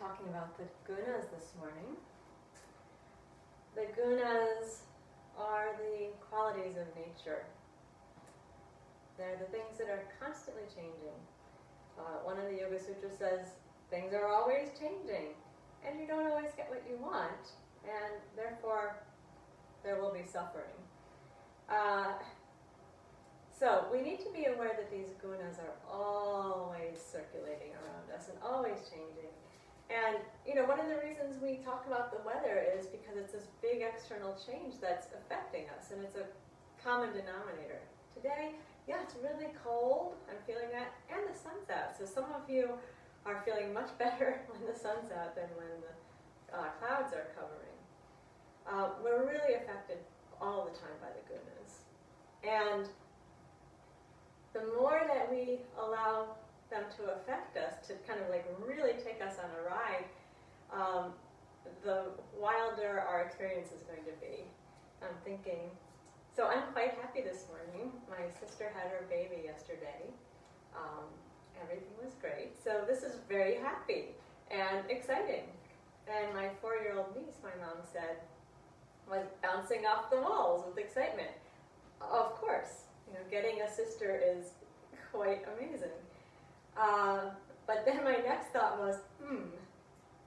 talking about the gunas this morning. The gunas are the qualities of nature. They're the things that are constantly changing. One of the Yoga Sutras says, things are always changing, and you don't always get what you want, and therefore there will be suffering. So we need to be aware that these gunas are always circulating around us and always changing. And, one of the reasons we talk about the weather is because it's this big external change that's affecting us, and it's a common denominator. Today, it's really cold, I'm feeling that, and the sun's out. So some of you are feeling much better when the sun's out than when the clouds are covering. We're really affected all the time by the gunas. And the more that we allow them to affect us, to kind of like really take us on a ride, the wilder our experience is going to be. I'm thinking, so I'm quite happy this morning. My sister had her baby yesterday. Everything was great. So this is very happy and exciting. And my 4-year-old niece, my mom said, was bouncing off the walls with excitement. Of course, getting a sister is quite amazing. But then my next thought was,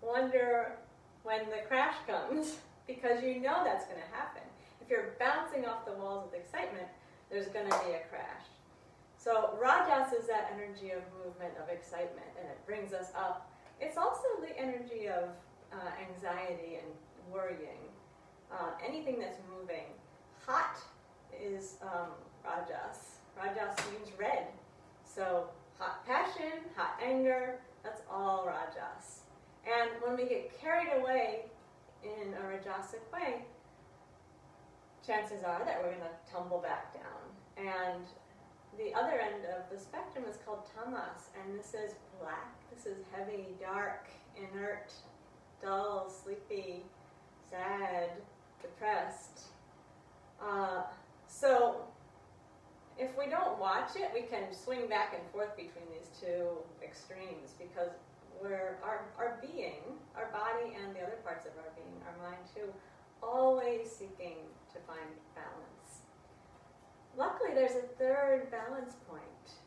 wonder when the crash comes, because that's going to happen. If you're bouncing off the walls with excitement, there's going to be a crash. So rajas is that energy of movement, of excitement, and it brings us up. It's also the energy of anxiety and worrying. Anything that's moving. Hot is rajas. Rajas means red. So hot passion, hot anger, that's all rajas. And when we get carried away in a rajasic way, chances are that we're going to tumble back down. And the other end of the spectrum is called tamas, and this is black, this is heavy, dark, inert, dull, sleepy, sad, depressed. So if we don't watch it, we can swing back and forth between these two extremes, because our being, our body and the other parts of our being, our mind too, always seeking to find balance. Luckily, there's a third balance point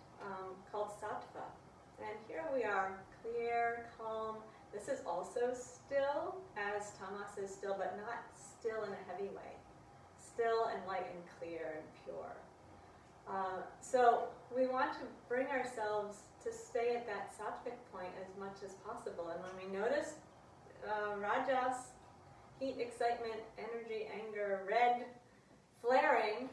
called sattva. And here we are, clear, calm. This is also still, as tamas is still, but not still in a heavy way. Still and light and clear and pure. So we want to bring ourselves to stay at that sattvic point as much as possible. And when we notice rajas, heat, excitement, energy, anger, red, flaring,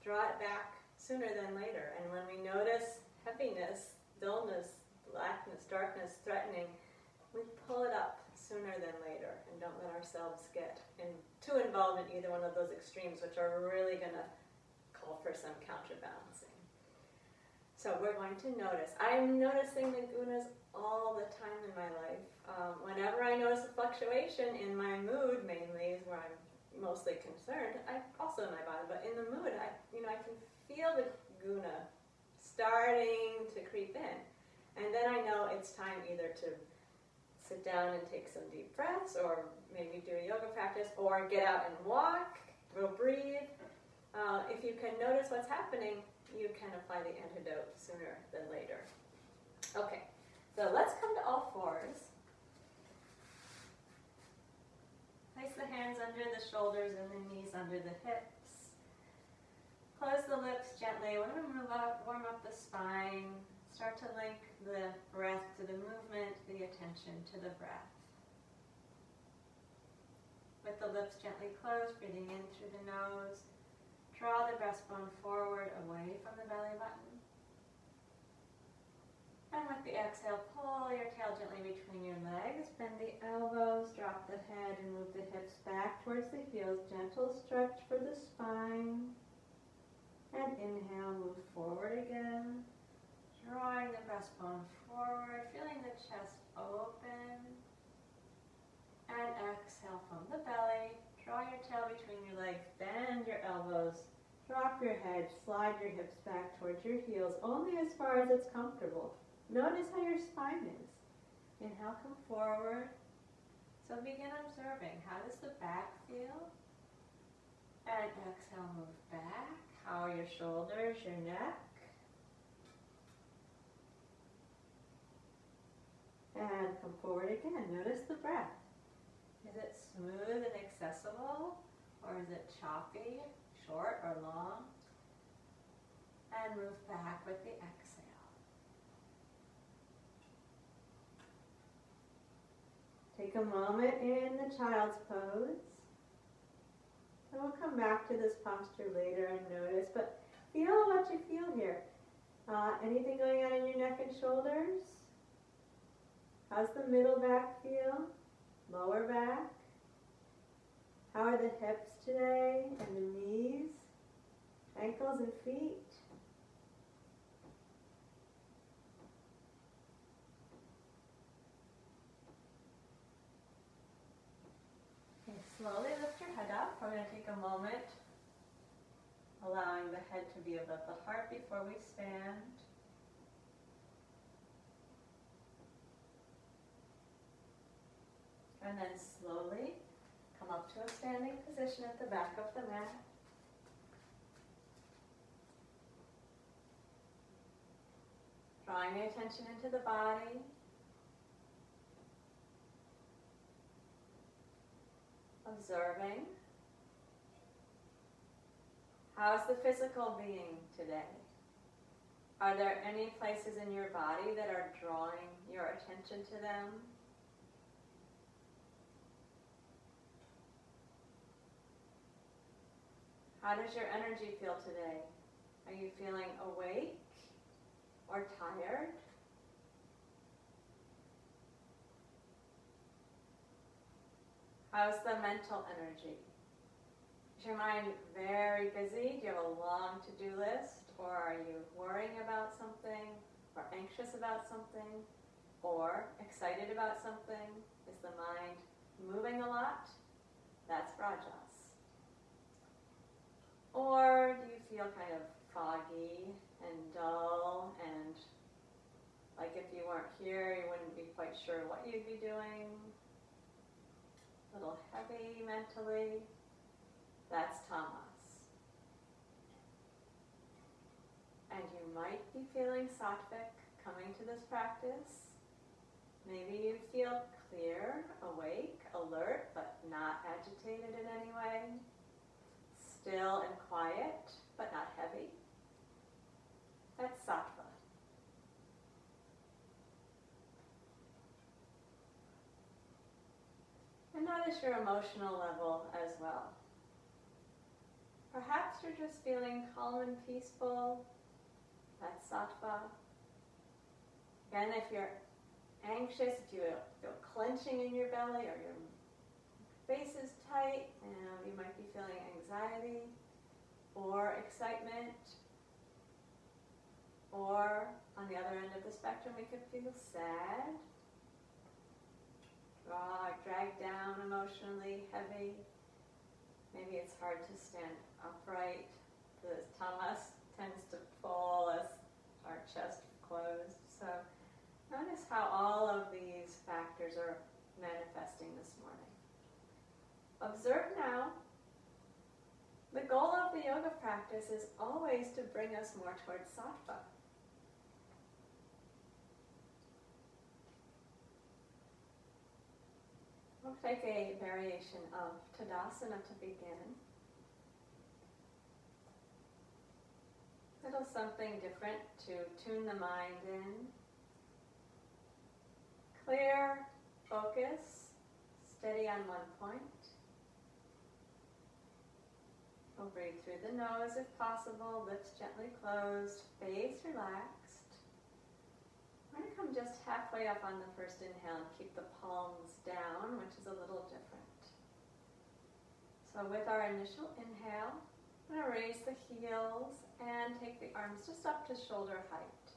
draw it back sooner than later. And when we notice heaviness, dullness, blackness, darkness, threatening, we pull it up sooner than later and don't let ourselves get too involved in either one of those extremes, which are really going to call for some counterbalancing. So we're going to notice. I'm noticing the gunas all the time in my life. Whenever I notice a fluctuation in my mood, mainly is where I'm mostly concerned. Also in my body, but in the mood, I can feel the guna starting to creep in, and then I know it's time either to sit down and take some deep breaths, or maybe do a yoga practice, or get out and walk, or breathe. If you can notice what's happening, you can apply the antidote sooner than later. Okay, so let's come to all fours. Place the hands under the shoulders and the knees under the hips. Close the lips gently. We're going to warm up the spine. Start to link the breath to the movement, the attention to the breath. With the lips gently closed, breathing in through the nose. Draw the breastbone forward, away from the belly button. And with the exhale, pull your tail gently between your legs. Bend the elbows, drop the head, and move the hips back towards the heels. Gentle stretch for the spine. And inhale, move forward again. Drawing the breastbone forward, feeling the chest open. And exhale from the belly. Draw your tail between your legs, bend your elbows, drop your head, slide your hips back towards your heels, only as far as it's comfortable. Notice how your spine is. Inhale, come forward. So begin observing, how does the back feel? And exhale, move back. How are your shoulders, your neck? And come forward again. Notice the breath. Is it smooth and accessible? Or is it choppy, short or long? And move back with the exhale. Take a moment in the child's pose. And we'll come back to this posture later and notice, but feel what you feel here. Anything going on in your neck and shoulders? How's the middle back feel? Lower back? How are the hips today and the knees, ankles and feet? Okay, slowly lift your head up. We're going to take a moment, allowing the head to be above the heart before we stand. And then slowly come up to a standing position at the back of the mat. Drawing the attention into the body. Observing. How's the physical being today? Are there any places in your body that are drawing your attention to them? How does your energy feel today? Are you feeling awake or tired? How's the mental energy? Is your mind very busy? Do you have a long to-do list? Or are you worrying about something? Or anxious about something? Or excited about something? Is the mind moving a lot? That's Rajas. Or do you feel kind of foggy and dull and like if you weren't here you wouldn't be quite sure what you'd be doing? A little heavy mentally? That's tamas. And you might be feeling sattvic coming to this practice. Maybe you feel clear, awake, alert, but not agitated in any way. Still and quiet, but not heavy. That's sattva. And notice your emotional level as well. Perhaps you're just feeling calm and peaceful. That's sattva. Again, if you're anxious, if you feel clenching in your belly or your face is tight, you might be feeling anxiety or excitement. Or on the other end of the spectrum, we could feel sad, dragged down emotionally, heavy. Maybe it's hard to stand upright. The tamas tends to pull us, our chest closed. So notice how all of these factors are manifesting this morning. Observe now. The goal of the yoga practice is always to bring us more towards sattva. We'll take a variation of Tadasana to begin. Little something different to tune the mind in. Clear, focus, steady on one point. We'll breathe through the nose if possible, lips gently closed, face relaxed. We're going to come just halfway up on the first inhale and keep the palms down, which is a little different. So with our initial inhale, I'm going to raise the heels and take the arms just up to shoulder height.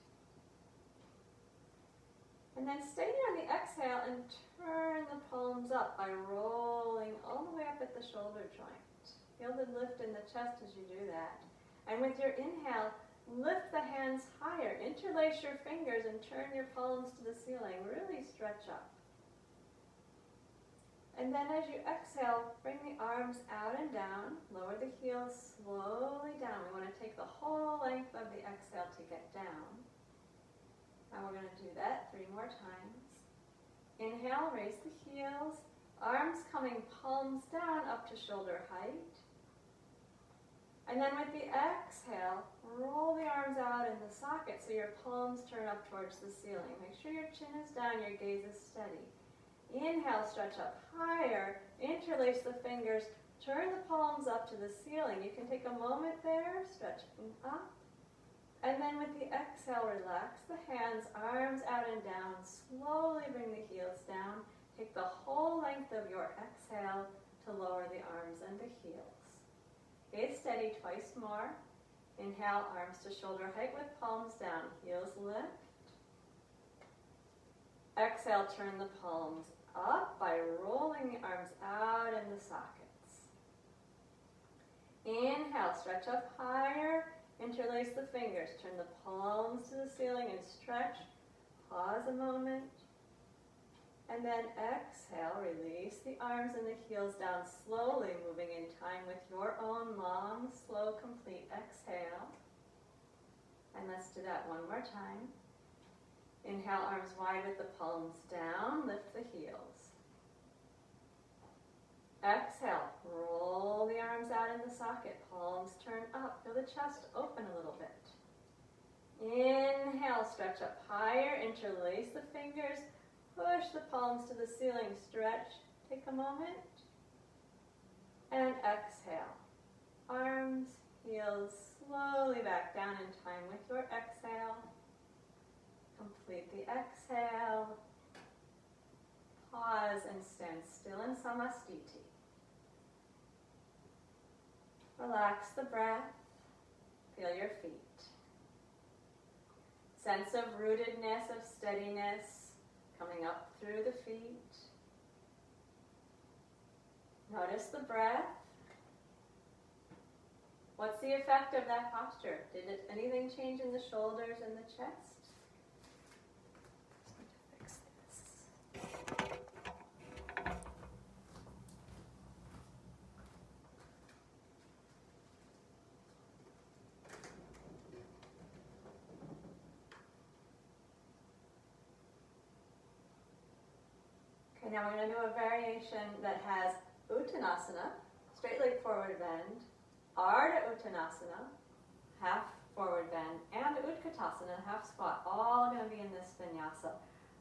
And then stay on the exhale and turn the palms up by rolling all the way up at the shoulder joint. Feel the lift in the chest as you do that. And with your inhale, lift the hands higher. Interlace your fingers and turn your palms to the ceiling. Really stretch up. And then as you exhale, bring the arms out and down. Lower the heels slowly down. We want to take the whole length of the exhale to get down. And we're going to do that 3 more times. Inhale, raise the heels. Arms coming palms down up to shoulder height. And then with the exhale, roll the arms out in the socket so your palms turn up towards the ceiling. Make sure your chin is down, your gaze is steady. Inhale, stretch up higher, interlace the fingers, turn the palms up to the ceiling. You can take a moment there, stretching up. And then with the exhale, relax the hands, arms out and down. Slowly bring the heels down. Take the whole length of your exhale to lower the arms and the heels. Gaze steady twice more. Inhale, arms to shoulder height with palms down, heels lift. Exhale, turn the palms up by rolling the arms out in the sockets. Inhale, stretch up higher, interlace the fingers, turn the palms to the ceiling and stretch. Pause a moment. And then exhale, release the arms and the heels down slowly, moving in time with your own long, slow, complete exhale. And let's do that one more time. Inhale, arms wide with the palms down, lift the heels. Exhale, roll the arms out in the socket, palms turn up, feel the chest open a little bit. Inhale, stretch up higher, interlace the fingers, push the palms to the ceiling, stretch, take a moment. And exhale, arms, heels slowly back down in time with your exhale. Complete the exhale. Pause and stand still in samastiti. Relax the breath. Feel your feet. Sense of rootedness, of steadiness coming up through the feet. Notice the breath. What's the effect of that posture? Did anything change in the shoulders and the chest? Okay, now we're going to do a variation that has Uttanasana, straight leg forward bend, Ardha Uttanasana, half forward bend, and Utkatasana, half squat, all going to be in this vinyasa.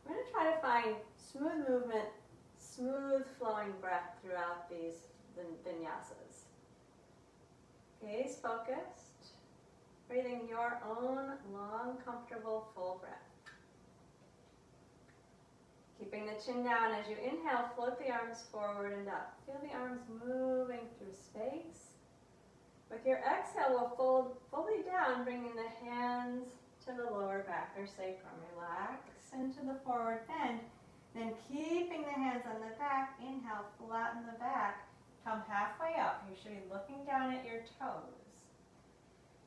We're going to try to find smooth movement, smooth flowing breath throughout these vinyasas. Gaze focused, breathing your own long, comfortable, full breath. Keeping the chin down as you inhale, float the arms forward and up. Feel the arms moving through space. With your exhale, we'll fold fully down, bringing the hands to the lower back or sacrum. Relax into the forward bend. Then keeping the hands on the back, inhale, flatten the back. Come halfway up. You should be looking down at your toes.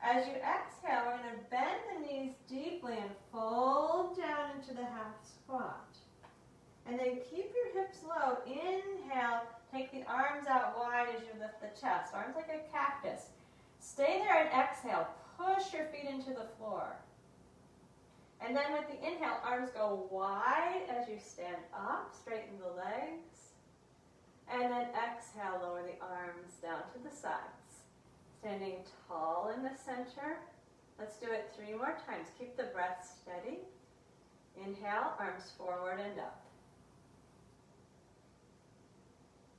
As you exhale, we're going to bend the knees deeply and fold down into the half squat. And then keep your hips low. Inhale, take the arms out wide as you lift the chest. Arms like a cactus. Stay there and exhale. Push your feet into the floor. And then with the inhale, arms go wide as you stand up. Straighten the legs. And then exhale, lower the arms down to the sides. Standing tall in the center. Let's do it 3 more times. Keep the breath steady. Inhale, arms forward and up.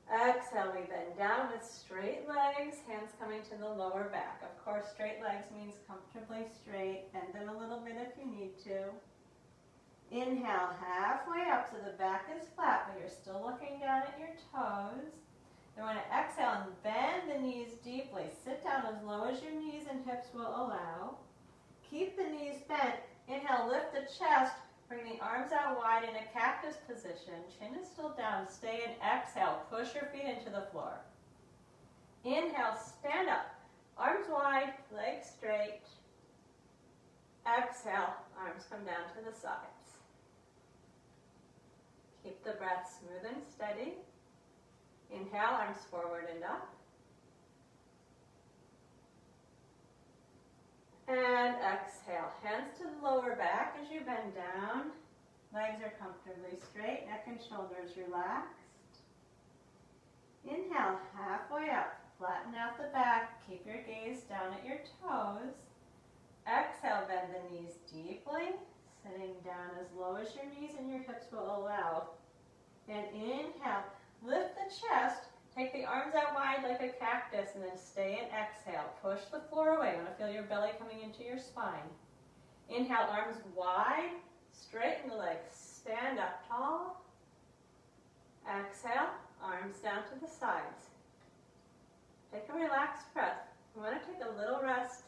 Exhale, we bend down with straight legs, hands coming to the lower back. Of course, straight legs means comfortably straight. Bend them a little bit if you need to. Inhale, halfway up so the back is flat, but you're still looking down at your toes. Then we're going to exhale and bend the knees deeply. Sit down as low as your knees and hips will allow. Keep the knees bent. Inhale, lift the chest. Bring the arms out wide in a cactus position. Chin is still down. Stay and exhale. Push your feet into the floor. Inhale, stand up. Arms wide, legs straight. Exhale, arms come down to the sides. Keep the breath smooth and steady. Inhale, arms forward and up. And exhale, hands to the lower back as you bend down. Legs are comfortably straight, neck and shoulders relaxed. Inhale, halfway up, flatten out the back, keep your gaze down at your toes. Exhale, bend the knees deeply, sitting down as low as your knees and your hips will allow. And inhale, lift the chest, take the arms out wide like a cactus, and then stay and exhale. Push the floor away. You want to feel your belly coming into your spine. Inhale, arms wide, straighten the legs, stand up tall. Exhale, arms down to the sides. Take a relaxed breath. You want to take a little rest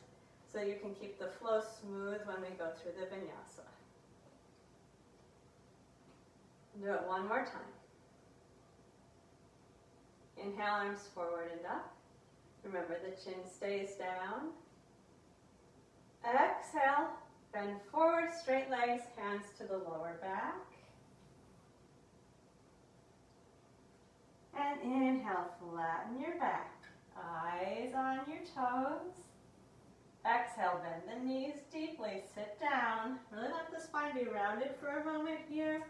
so you can keep the flow smooth when we go through the vinyasa. Do it one more time. Inhale, arms forward and up. Remember, the chin stays down. Exhale, bend forward, straight legs, hands to the lower back. And inhale, flatten your back. Eyes on your toes. Exhale, bend the knees deeply, sit down. Really let the spine be rounded for a moment here.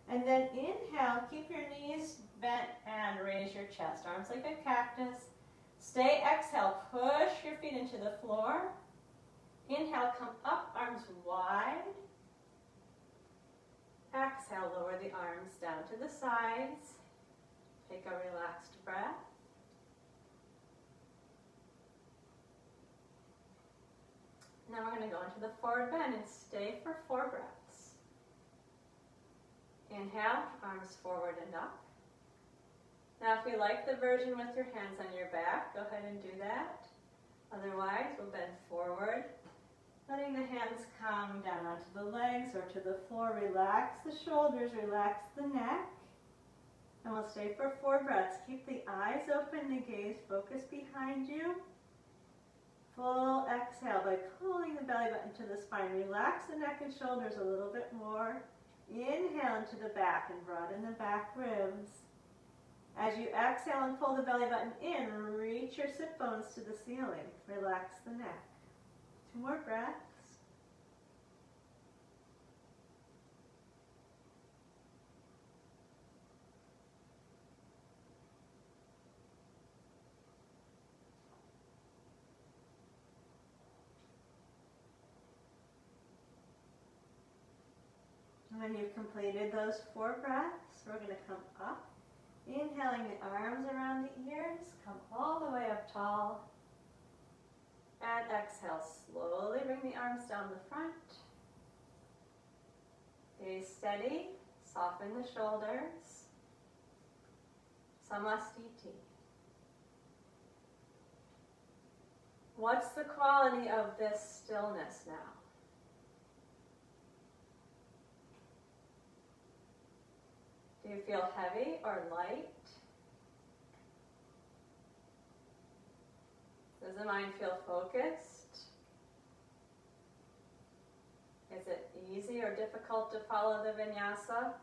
And then inhale, keep your knees bent and raise your chest. Arms like a cactus. Stay, exhale, push your feet into the floor. Inhale, come up, arms wide. Exhale, lower the arms down to the sides. Take a relaxed breath. Now we're going to go into the forward bend and stay for 4 breaths. Inhale, arms forward and up. Now if you like the version with your hands on your back, go ahead and do that. Otherwise, we'll bend forward, letting the hands come down onto the legs or to the floor. Relax the shoulders, relax the neck. And we'll stay for 4 breaths. Keep the eyes open, the gaze focused behind you. Full exhale by pulling the belly button to the spine. Relax the neck and shoulders a little bit more. Inhale into the back and broaden the back ribs. As you exhale and pull the belly button in, reach your sit bones to the ceiling. Relax the neck. 2 more breaths. When you've completed those 4 breaths, we're going to come up. Inhaling the arms around the ears, come all the way up tall. And exhale, slowly bring the arms down the front. Stay steady, soften the shoulders. Samastiti. What's the quality of this stillness now? Do you feel heavy or light? Does the mind feel focused? Is it easy or difficult to follow the vinyasa?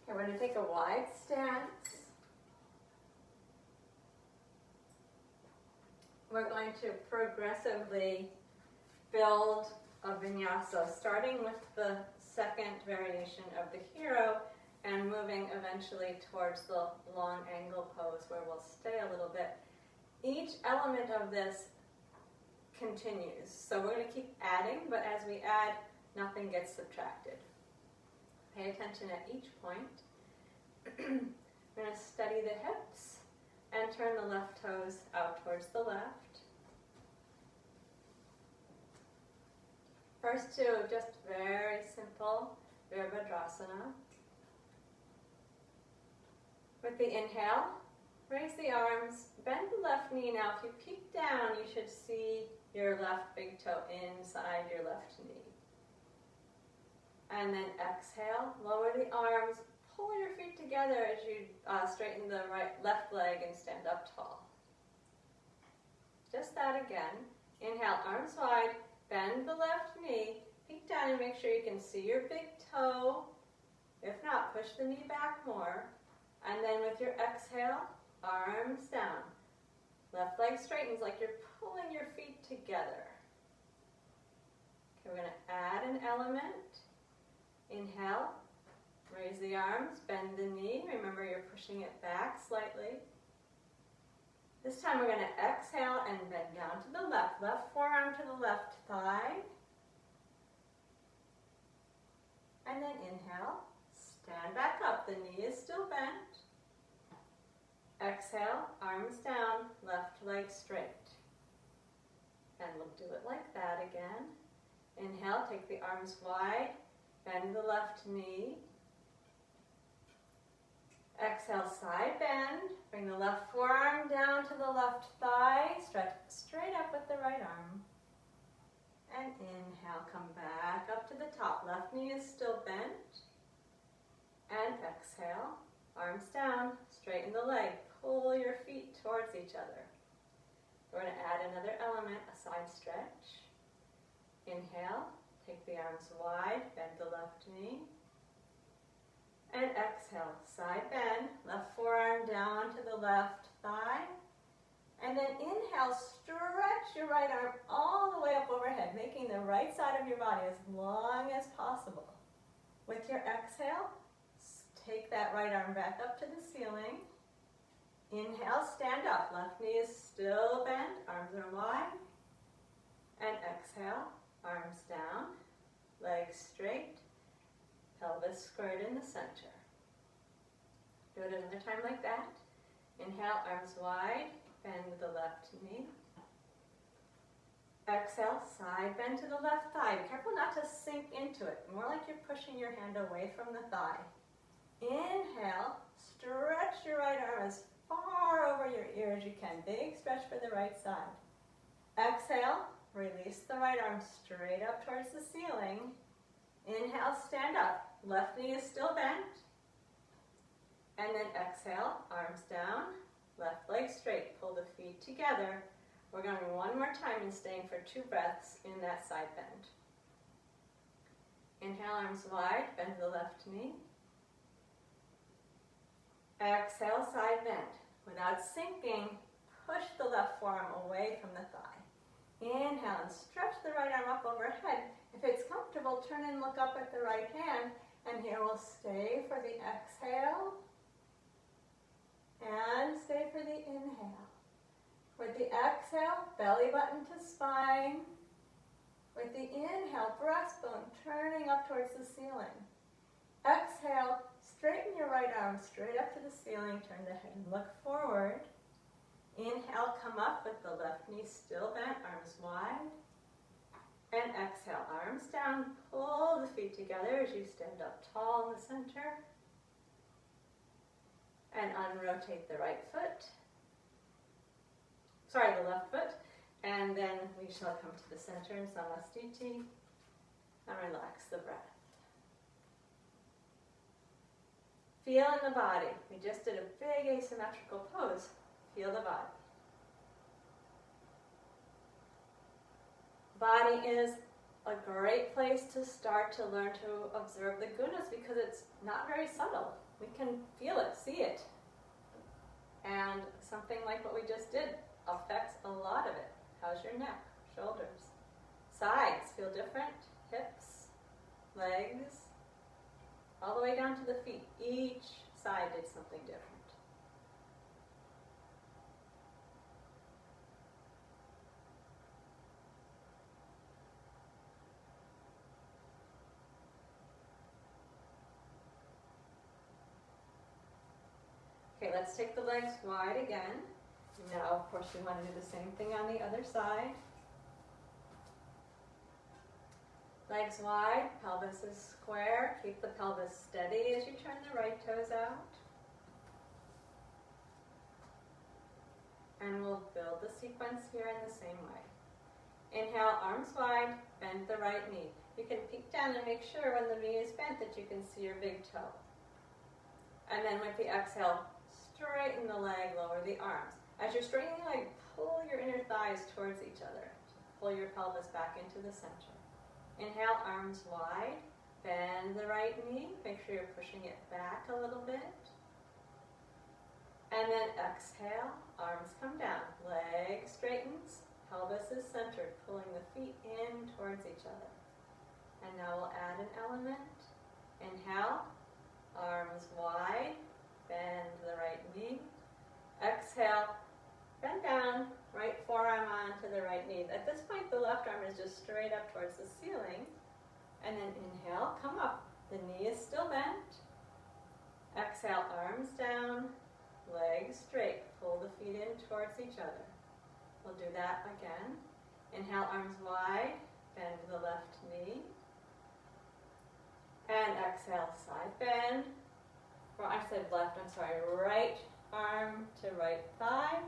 Okay, we're going to take a wide stance. We're going to progressively build a vinyasa, starting with the second variation of the hero and moving eventually towards the long angle pose where we'll stay a little bit. Each element of this continues. So we're going to keep adding, but as we add, nothing gets subtracted. Pay attention at each point. We're going to steady the hips and turn the left toes out towards the left. First 2, just very simple Virabhadrasana. With the inhale, Raise the arms, bend the left knee. Now if you peek down, you should see your left big toe inside your left knee. And then exhale, lower the arms, pull your feet together as you straighten the left leg and stand up tall. Just that again. Inhale, arms wide, bend the left knee, peek down and make sure you can see your big toe. If not, push the knee back more. And then with your exhale, arms down. Left leg straightens like you're pulling your feet together. Okay, we're going to add an element. Inhale, raise the arms, bend the knee. Remember, you're pushing it back slightly. This time we're going to exhale and bend down to the left. Left forearm to the left thigh. And then inhale, stand back up. The knee is still bent. Exhale, arms down, left leg straight. And we'll do it like that again. Inhale, take the arms wide, bend the left knee. Exhale, side bend. Bring the left forearm down to the left thigh. Stretch straight up with the right arm. And inhale, come back up to the top. Left knee is still bent. And exhale, arms down, straighten the leg. Pull your feet towards each other. We're going to add another element, a side stretch. Inhale, take the arms wide, bend the left knee. And exhale, side bend, left forearm down to the left thigh. And then inhale, stretch your right arm all the way up overhead, making the right side of your body as long as possible. With your exhale, take that right arm back up to the ceiling. Inhale, stand up. Left knee is still bent, arms are wide. And exhale, arms down, legs straight, pelvis squared in the center. Do it another time like that. Inhale, arms wide, bend the left knee. Exhale, side bend to the left thigh. Be careful not to sink into it, more like you're pushing your hand away from the thigh. Inhale, stretch your right arm as far over your ear as you can. Big stretch for the right side. Exhale, release the right arm straight up towards the ceiling. Inhale, stand up. Left knee is still bent. And then exhale, arms down, left leg straight. Pull the feet together. We're going one more time and staying for 2 breaths in that side bend. Inhale, arms wide, bend the left knee. Exhale, side bend. Without sinking, push the left forearm away from the thigh. Inhale and stretch the right arm up overhead. If it's comfortable, turn and look up at the right hand. And here we'll stay for the exhale. And stay for the inhale. With the exhale, belly button to spine. With the inhale, breastbone turning up towards the ceiling. Exhale, straighten your right arm straight up to the ceiling. Turn the head and look forward. Inhale, come up with the left knee still bent, arms wide. And exhale, arms down. Pull the feet together as you stand up tall in the center. And unrotate the right foot. The left foot. And then we shall come to the center in Samastiti and relax the breath. Feel in the body. We just did a big asymmetrical pose. Feel the body. Body is a great place to start to learn to observe the gunas because it's not very subtle. We can feel it, see it. And something like what we just did affects a lot of it. How's your neck, shoulders? Sides feel different. Hips, legs, all the way down to the feet. Each side did something different. Okay, let's take the legs wide again. Now, of course, we want to do the same thing on the other side. Legs wide, pelvis is square. Keep the pelvis steady as you turn the right toes out. And we'll build the sequence here in the same way. Inhale, arms wide, bend the right knee. You can peek down and make sure when the knee is bent that you can see your big toe. And then with the exhale, straighten the leg, lower the arms. As you're straightening the leg, pull your inner thighs towards each other. Pull your pelvis back into the center. Inhale, arms wide, bend the right knee. Make sure you're pushing it back a little bit. And then exhale, arms come down, leg straightens, pelvis is centered, pulling the feet in towards each other. And now we'll add an element. Inhale, arms wide, bend the right knee. Exhale, bend down, right forearm onto the right knee. At this point, the left arm is just straight up towards the ceiling. And then inhale, come up. The knee is still bent. Exhale, arms down, legs straight. Pull the feet in towards each other. We'll do that again. Inhale, arms wide, bend the left knee. And exhale, side bend. Or I said left, I'm sorry, right arm to right thigh.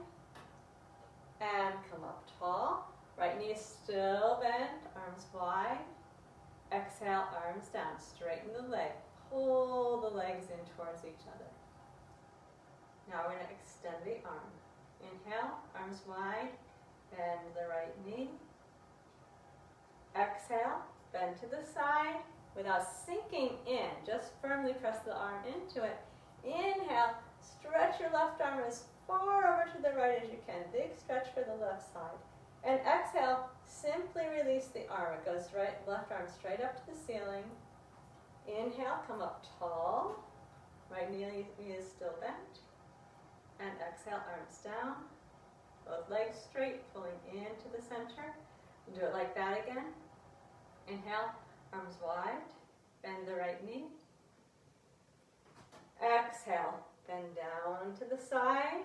And come up tall. Right knee is still bent, arms wide. Exhale, arms down, straighten the leg. Pull the legs in towards each other. Now we're going to extend the arm. Inhale, arms wide, bend the right knee. Exhale, bend to the side without sinking in. Just firmly press the arm into it. Inhale, stretch your left arm as far over to the right as you can. Big stretch for the left side. And exhale, simply release the arm. It goes right, left arm straight up to the ceiling. Inhale, come up tall. Right knee is still bent. And exhale, arms down. Both legs straight, pulling into the center. Do it like that again. Inhale, arms wide. Bend the right knee. Exhale, bend down to the side.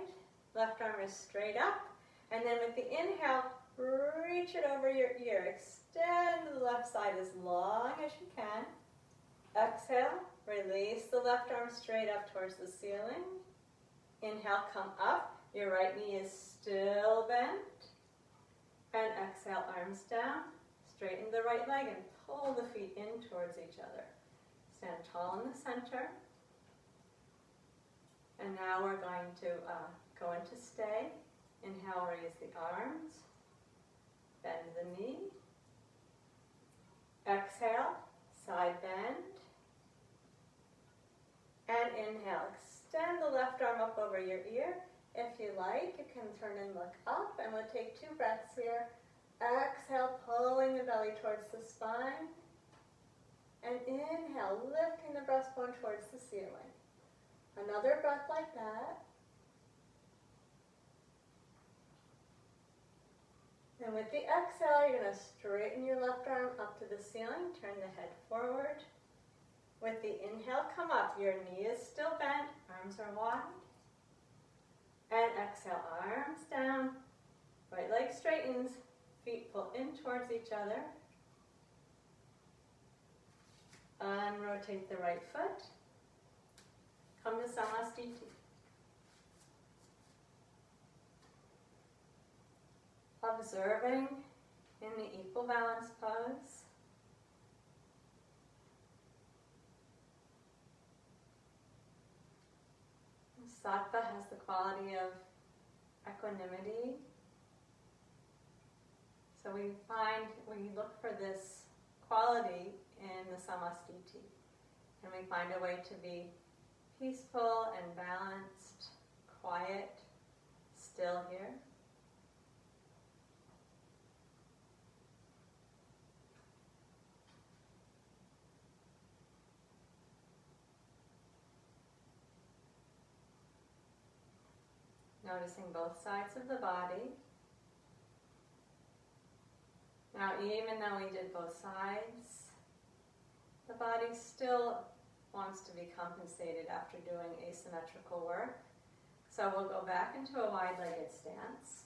Left arm is straight up. And then with the inhale, reach it over your ear. Extend the left side as long as you can. Exhale, release the left arm straight up towards the ceiling. Inhale, come up. Your right knee is still bent. And exhale, arms down. Straighten the right leg and pull the feet in towards each other. Stand tall in the center. And now we're going to go into stay. Inhale, raise the arms. Bend the knee. Exhale, side bend. And inhale, extend the left arm up over your ear. If you like, you can turn and look up, and we'll take 2 breaths here. Exhale, pulling the belly towards the spine. And inhale, lifting the breastbone towards the ceiling. Another breath like that. And with the exhale, you're going to straighten your left arm up to the ceiling, turn the head forward. With the inhale, come up. Your knee is still bent, arms are wide. And exhale, arms down. Right leg straightens, feet pull in towards each other. Unrotate the right foot. Come to Samasthiti. Observing in the equal balance pose. Sattva has the quality of equanimity. So we look for this quality in the Samasthiti. And we find a way to be peaceful and balanced, quiet, still here. Noticing both sides of the body. Now, even though we did both sides, the body still wants to be compensated after doing asymmetrical work. So we'll go back into a wide-legged stance.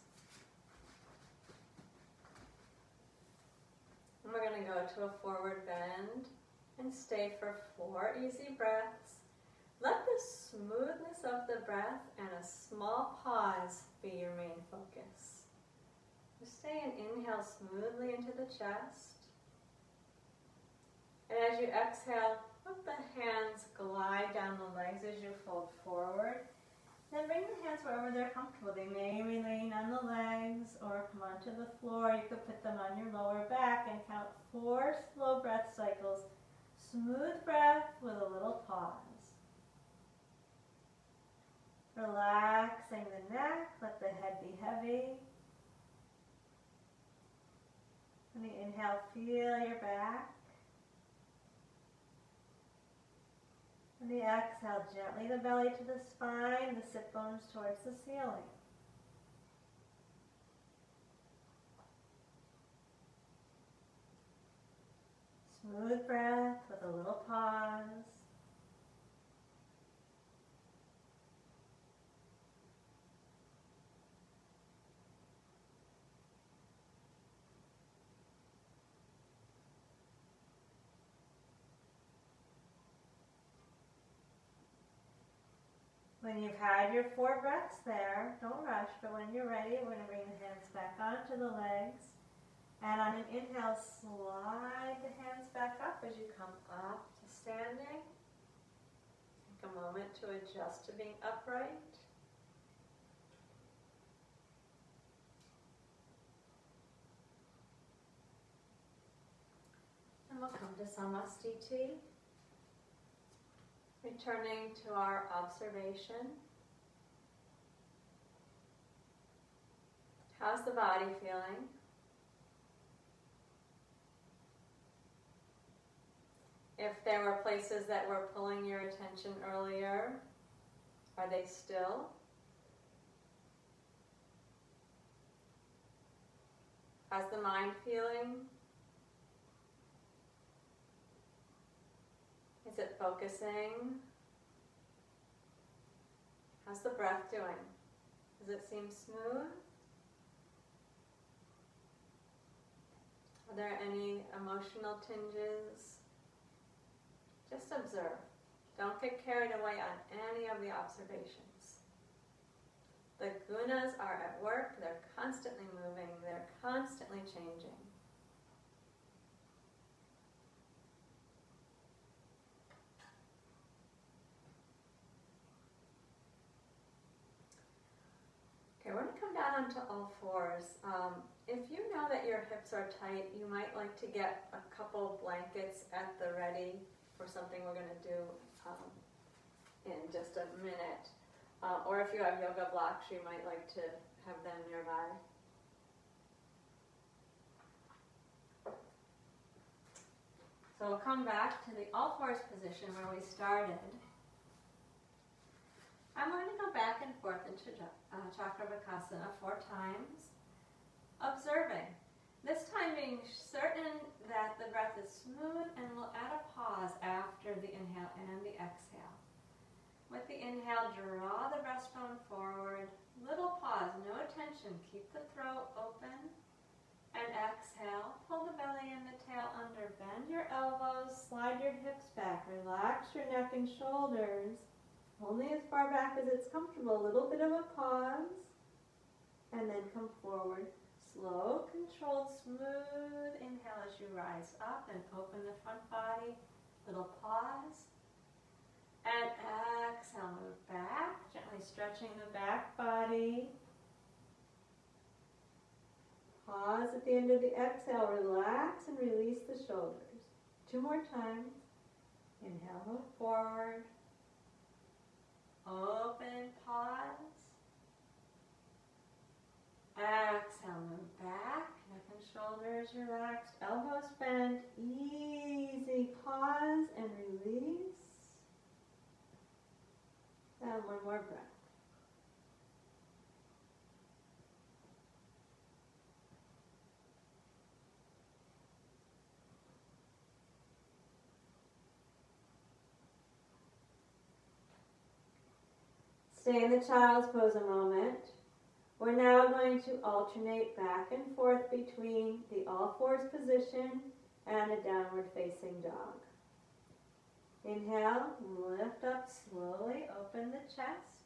And we're going to go to a forward bend and stay for 4 easy breaths. Let the smoothness of the breath and a small pause be your main focus. Just stay and inhale smoothly into the chest. And as you exhale, let the hands glide down the legs as you fold forward. Then bring the hands wherever they're comfortable. They may remain on the legs or come onto the floor. You could put them on your lower back and count 4 slow breath cycles. Smooth breath with a little pause. Relaxing the neck, let the head be heavy. When you inhale, feel your back. When you exhale, gently the belly to the spine, the sit bones towards the ceiling. Smooth breath with a little pause. When you've had your 4 breaths there, don't rush, but when you're ready, we're going to bring the hands back onto the legs. And on an inhale, slide the hands back up as you come up to standing. Take a moment to adjust to being upright. And we'll come to Samastiti. Returning to our observation. How's the body feeling? If there were places that were pulling your attention earlier, are they still? How's the mind feeling? Is it focusing? How's the breath doing? Does it seem smooth? Are there any emotional tinges? Just observe. Don't get carried away on any of the observations. The gunas are at work. They're constantly moving. They're constantly changing. Okay, we're going to come down onto all fours. If you know that your hips are tight, you might like to get a couple blankets at the ready for something we're going to do in just a minute. Or if you have yoga blocks, you might like to have them nearby. So we'll come back to the all fours position where we started. I'm going to go back and forth into Chakrabakasana 4 times, observing. This time being certain that the breath is smooth, and we'll add a pause after the inhale and the exhale. With the inhale, draw the breastbone forward, little pause, no tension, keep the throat open, and exhale, pull the belly and the tail under, bend your elbows, slide your hips back, relax your neck and shoulders. Only as far back as it's comfortable, a little bit of a pause, and then come forward. Slow, controlled, smooth inhale as you rise up and open the front body. Little pause. And exhale, move back, gently stretching the back body. Pause at the end of the exhale, relax and release the shoulders. 2 more times. Inhale, move forward. Open, pause. Exhale, move back, neck and shoulders relaxed, elbows bent, easy pause and release. And 1 more breath. Stay in the child's pose a moment. We're now going to alternate back and forth between the all fours position and a downward facing dog. Inhale, lift up slowly, open the chest.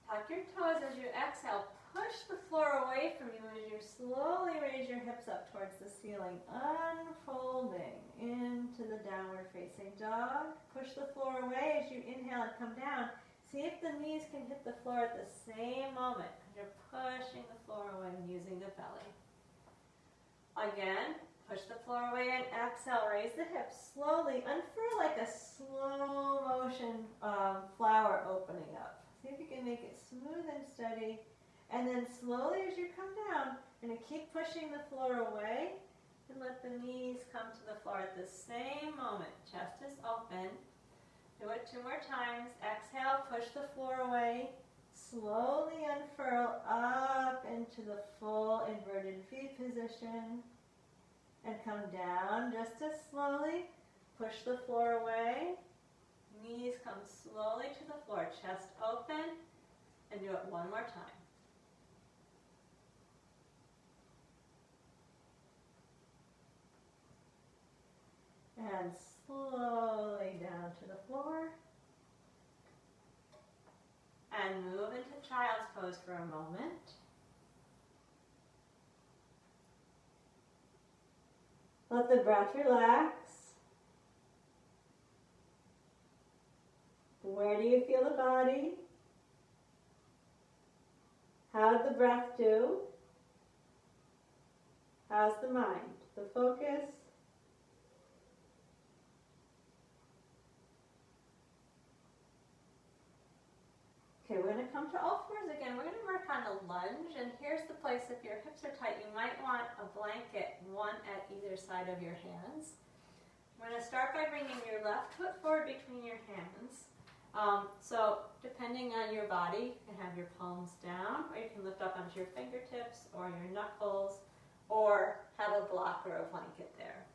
Tuck your toes as you exhale. Push the floor away from you as you slowly raise your hips up towards the ceiling, unfolding into the downward facing dog. Push the floor away as you inhale and come down. See if the knees can hit the floor at the same moment. You're pushing the floor away and using the belly. Again, push the floor away and exhale. Raise the hips slowly. Unfurl like a slow motion flower opening up. See if you can make it smooth and steady. And then slowly as you come down, you're going to keep pushing the floor away and let the knees come to the floor at the same moment. Chest is open. Do it 2 more times. Exhale, push the floor away. Slowly unfurl up into the full inverted V position. And come down just as slowly. Push the floor away. Knees come slowly to the floor. Chest open. And do it 1 more time. And slowly down to the floor. And move into child's pose for a moment. Let the breath relax. Where do you feel the body? How'd the breath do? How's the mind? The focus? Okay, we're going to come to all fours again. We're going to work on a lunge, and here's the place if your hips are tight, you might want a blanket, one at either side of your hands. We're going to start by bringing your left foot forward between your hands. So depending on your body, you can have your palms down, or you can lift up onto your fingertips or your knuckles, or have a block or a blanket there.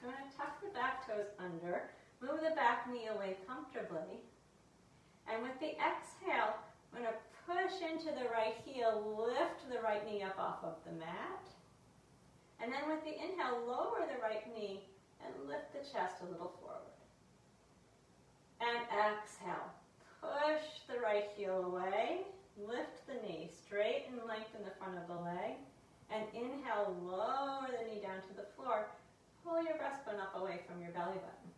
I'm going to tuck the back toes under. Move the back knee away comfortably. And with the exhale, I'm going to push into the right heel, lift the right knee up off of the mat. And then with the inhale, lower the right knee and lift the chest a little forward. And exhale, push the right heel away, lift the knee, straighten and lengthen the front of the leg. And inhale, lower the knee down to the floor. Pull your breastbone up away from your belly button.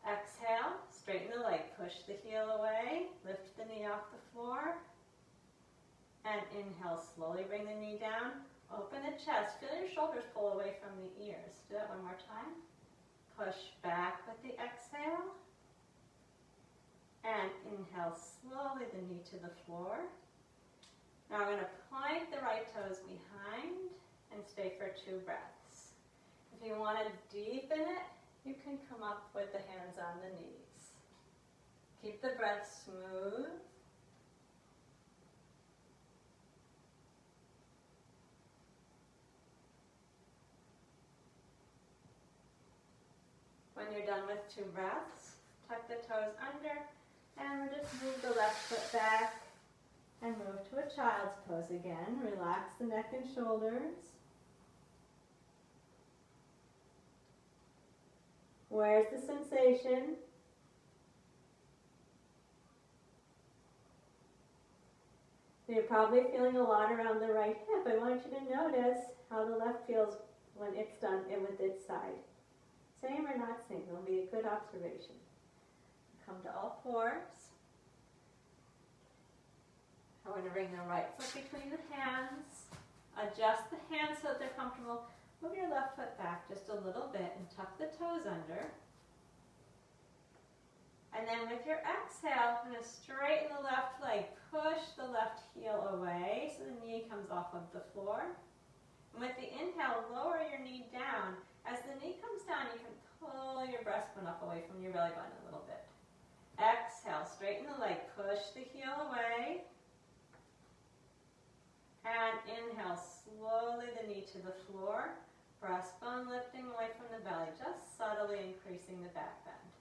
Exhale, straighten the leg, push the heel away, lift the knee off the floor, and inhale, slowly bring the knee down, open the chest, feel your shoulders pull away from the ears. Do that 1 more time. Push back with the exhale, and inhale, slowly the knee to the floor. Now we're going to point the right toes behind and stay for 2 breaths. If you want to deepen it, you can come up with the hands on the knees. Keep the breath smooth. When you're done with 2 breaths, tuck the toes under, and we'll just move the left foot back and move to a child's pose again. Relax the neck and shoulders. Where's the sensation? You're probably feeling a lot around the right hip. I want you to notice how the left feels when it's done and with its side. Same or not same, it'll be a good observation. Come to all fours. I want to bring the right foot between the hands. Adjust the hands so that they're comfortable. Move your left foot back just a little bit and tuck the toes under. And then with your exhale, I'm going to straighten the left leg. Push the left heel away so the knee comes off of the floor. And with the inhale, lower your knee down. As the knee comes down, you can pull your breastbone up away from your belly button a little bit. Exhale, straighten the leg. Push the heel away. And inhale, slowly the knee to the floor. Breastbone lifting away from the belly, just subtly increasing the back bend.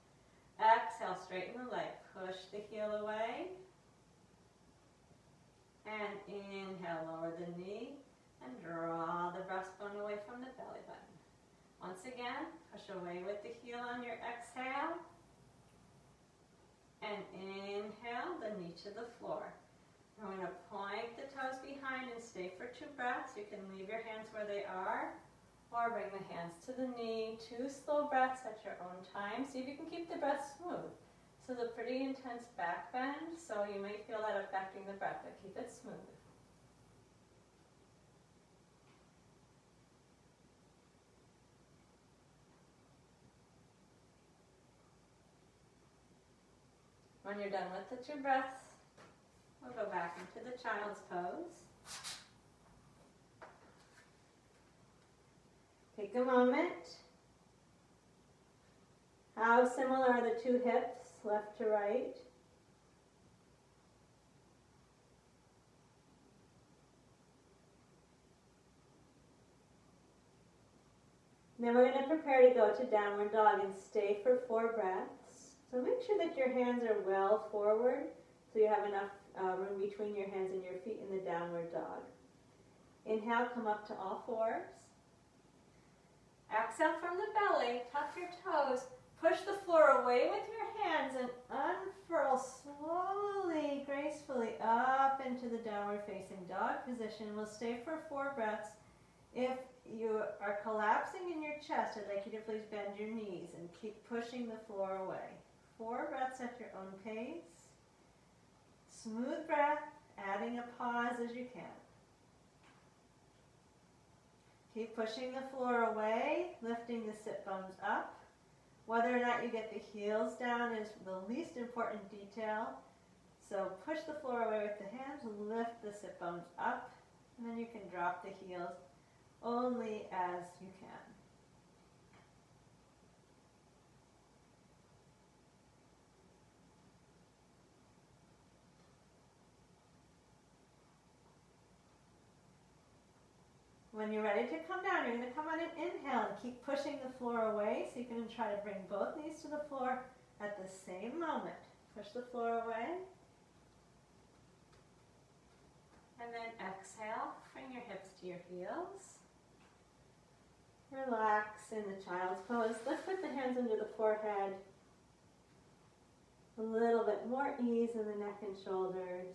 Exhale, straighten the leg. Push the heel away. And inhale, lower the knee. And draw the breastbone away from the belly button. Once again, push away with the heel on your exhale. And inhale the knee to the floor. We're going to point the toes behind and stay for 2 breaths. You can leave your hands where they are or bring the hands to the knee. 2 slow breaths at your own time. See if you can keep the breath smooth. So it's a pretty intense back bend, so you may feel that affecting the breath, but keep it smooth. When you're done with the 2 breaths, we'll go back into the child's pose. Take a moment. How similar are the 2 hips, left to right? Then we're going to prepare to go to downward dog and stay for 4 breaths. So make sure that your hands are well forward, so you have enough room between your hands and your feet in the downward dog. Inhale, come up to all 4s. Exhale from the belly, tuck your toes, push the floor away with your hands and unfurl slowly, gracefully up into the downward facing dog position. We'll stay for 4 breaths. If you are collapsing in your chest, I'd like you to please bend your knees and keep pushing the floor away. 4 breaths at your own pace. Smooth breath, adding a pause as you can. Keep pushing the floor away, lifting the sit bones up. Whether or not you get the heels down is the least important detail. So push the floor away with the hands, lift the sit bones up, and then you can drop the heels only as you can. When you're ready to come down, you're going to come on an inhale and keep pushing the floor away. So you can try to bring both knees to the floor at the same moment. Push the floor away. And then exhale, bring your hips to your heels. Relax in the child's pose. Lift with the hands under the forehead. A little bit more ease in the neck and shoulders.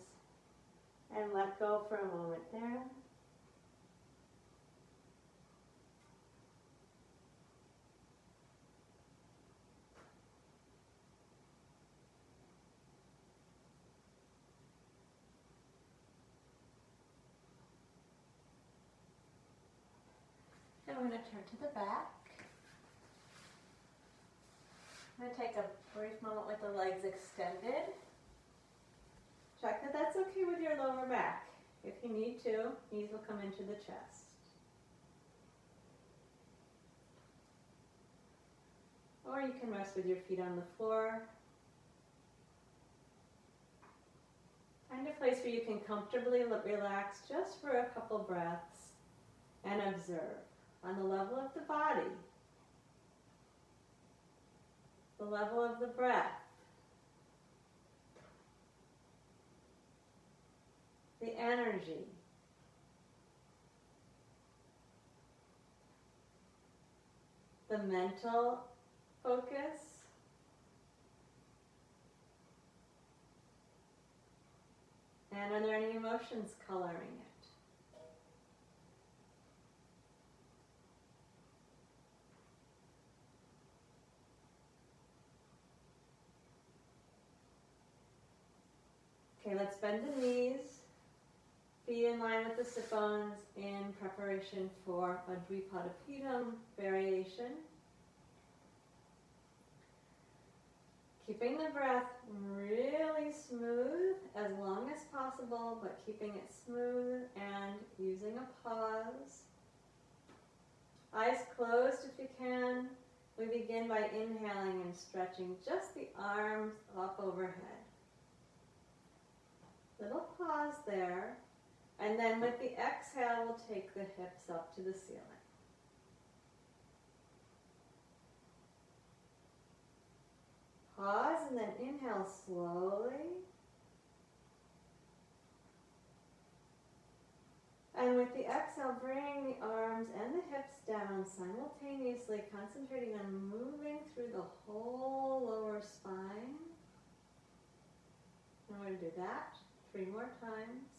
And let go for a moment there. And we're going to turn to the back. I'm going to take a brief moment with the legs extended. Check that that's okay with your lower back. If you need to, knees will come into the chest. Or you can rest with your feet on the floor. Find a place where you can comfortably relax just for a couple breaths and observe on the level of the body, the level of the breath, the energy, the mental focus, and are there any emotions coloring it? Okay, let's bend the knees, feet in line with the sit bones in preparation for a Dvipadipedam variation. Keeping the breath really smooth as long as possible, but keeping it smooth and using a pause. Eyes closed if you can. We begin by inhaling and stretching just the arms up overhead. Little pause there, and then with the exhale, we'll take the hips up to the ceiling. Pause and then inhale slowly. And with the exhale, bring the arms and the hips down simultaneously, concentrating on moving through the whole lower spine. And we're going to do that 3 more times.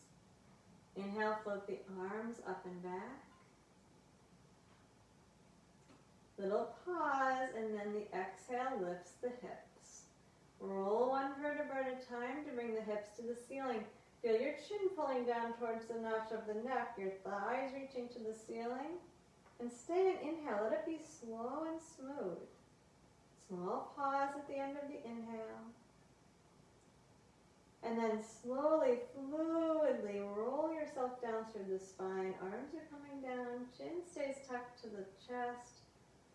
Inhale, float the arms up and back. Little pause, and then the exhale lifts the hips. Roll 1 vertebra at a time to bring the hips to the ceiling. Feel your chin pulling down towards the notch of the neck, your thighs reaching to the ceiling. And stay and inhale. Let it be slow and smooth. Small pause at the end of the inhale. And then slowly, fluidly roll yourself down through the spine. Arms are coming down. Chin stays tucked to the chest.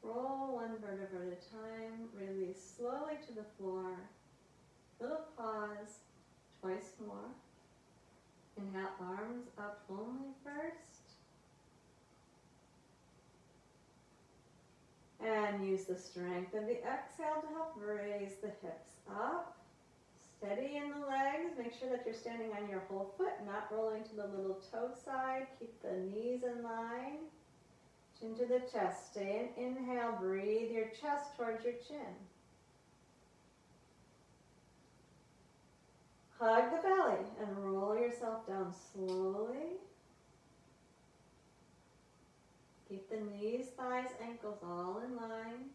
Roll 1 vertebra at a time. Release slowly to the floor. Little pause. Twice more. Inhale, arms up only first. And use the strength of the exhale to help raise the hips up. Steady in the legs. Make sure that you're standing on your whole foot, not rolling to the little toe side. Keep the knees in line. Chin to the chest. Stay and inhale. Breathe your chest towards your chin. Hug the belly and roll yourself down slowly. Keep the knees, thighs, ankles all in line.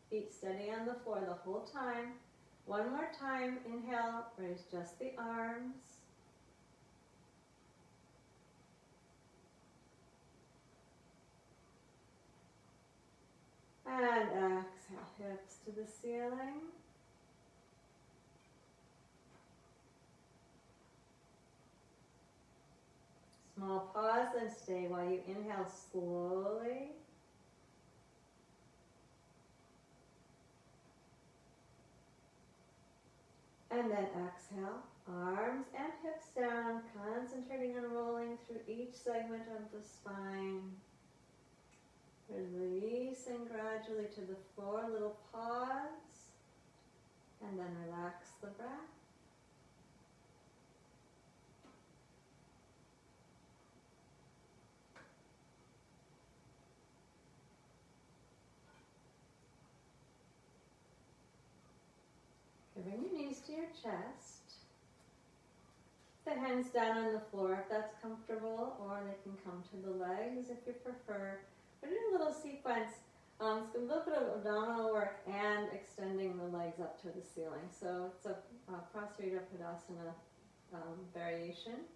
Feet steady on the floor the whole time. 1 more time. Inhale, raise just the arms. And exhale, hips to the ceiling. Small pause and stay while you inhale slowly. And then exhale, arms and hips down, concentrating on rolling through each segment of the spine. Releasing gradually to the floor, little pause, and then relax the breath. Bring your knees to your chest. The hands down on the floor if that's comfortable, or they can come to the legs if you prefer. We're doing a little sequence. It's a little bit of abdominal work and extending the legs up to the ceiling. So it's a Prasarita Padasana variation.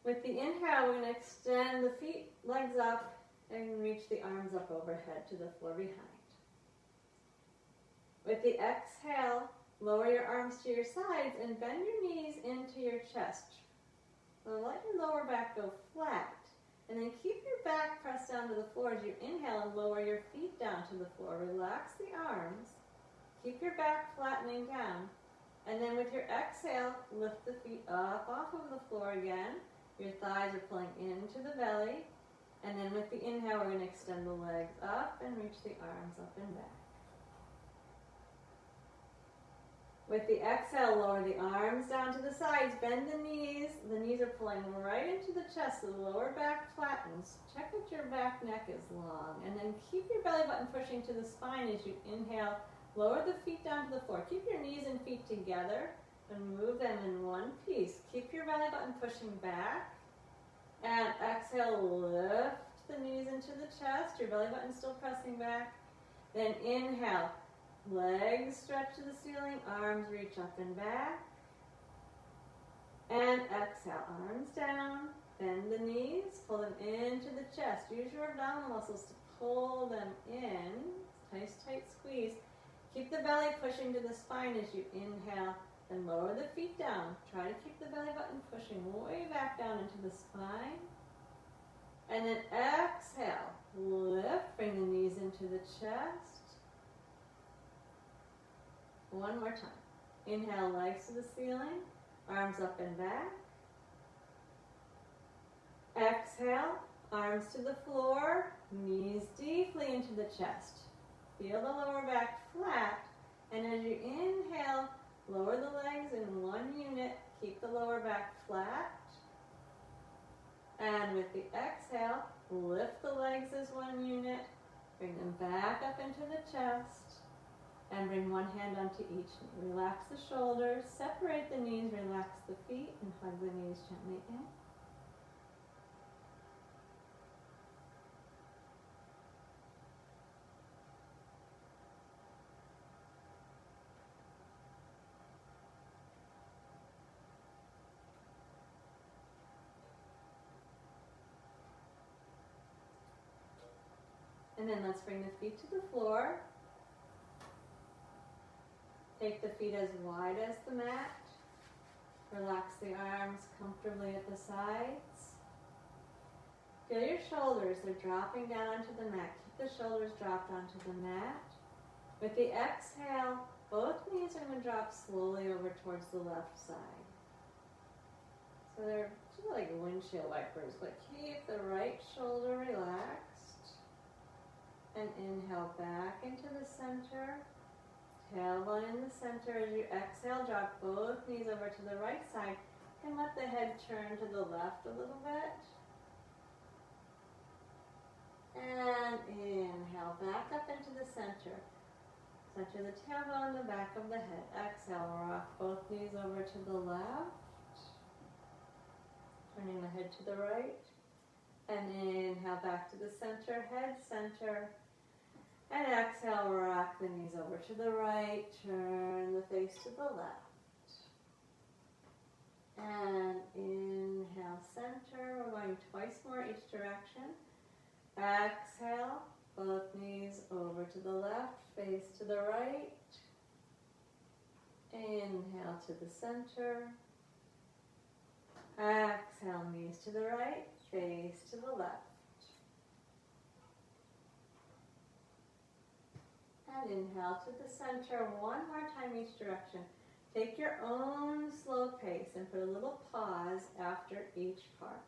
With the inhale, we're going to extend the feet, legs up, and reach the arms up overhead to the floor behind. With the exhale, lower your arms to your sides and bend your knees into your chest. So let your lower back go flat. And then keep your back pressed down to the floor as you inhale and lower your feet down to the floor. Relax the arms. Keep your back flattening down. And then with your exhale, lift the feet up off of the floor again. Your thighs are pulling into the belly. And then with the inhale, we're going to extend the legs up and reach the arms up and back. With the exhale, lower the arms down to the sides, bend the knees. The knees are pulling right into the chest, so the lower back flattens. Check that your back neck is long. And then keep your belly button pushing to the spine as you inhale. Lower the feet down to the floor. Keep your knees and feet together and move them in one piece. Keep your belly button pushing back. And exhale, lift the knees into the chest. Your belly button still pressing back. Then inhale. Legs stretch to the ceiling, arms reach up and back. And exhale, arms down, bend the knees, pull them into the chest. Use your abdominal muscles to pull them in. Nice tight squeeze. Keep the belly pushing to the spine as you inhale, then lower the feet down. Try to keep the belly button pushing way back down into the spine. And then exhale, lift, bring the knees into the chest. One more time. Inhale, legs to the ceiling, arms up and back. Exhale, arms to the floor, knees deeply into the chest. Feel the lower back flat, and as you inhale, lower the legs in one unit. Keep the lower back flat. And with the exhale, lift the legs as one unit, bring them back up into the chest, and bring one hand onto each knee. Relax the shoulders, separate the knees, relax the feet, and hug the knees gently in. And then let's bring the feet to the floor. Take the feet as wide as the mat. Relax the arms comfortably at the sides. Feel your shoulders, they're dropping down onto the mat. Keep the shoulders dropped onto the mat. With the exhale, both knees are going to drop slowly over towards the left side. So they're sort of like windshield wipers, but keep the right shoulder relaxed. And inhale back into the center. Tailbone in the center. As you exhale, drop both knees over to the right side and let the head turn to the left a little bit. And inhale back up into the center. Center the tailbone, the back of the head. Exhale, rock both knees over to the left. Turning the head to the right. And inhale back to the center, head center. And exhale, rock the knees over to the right, turn the face to the left. And inhale, center. We're going twice more each direction. Exhale, both knees over to the left, face to the right. Inhale to the center. Exhale, knees to the right, face to the left. And inhale to the center one more time each direction. Take your own slow pace and put a little pause after each part.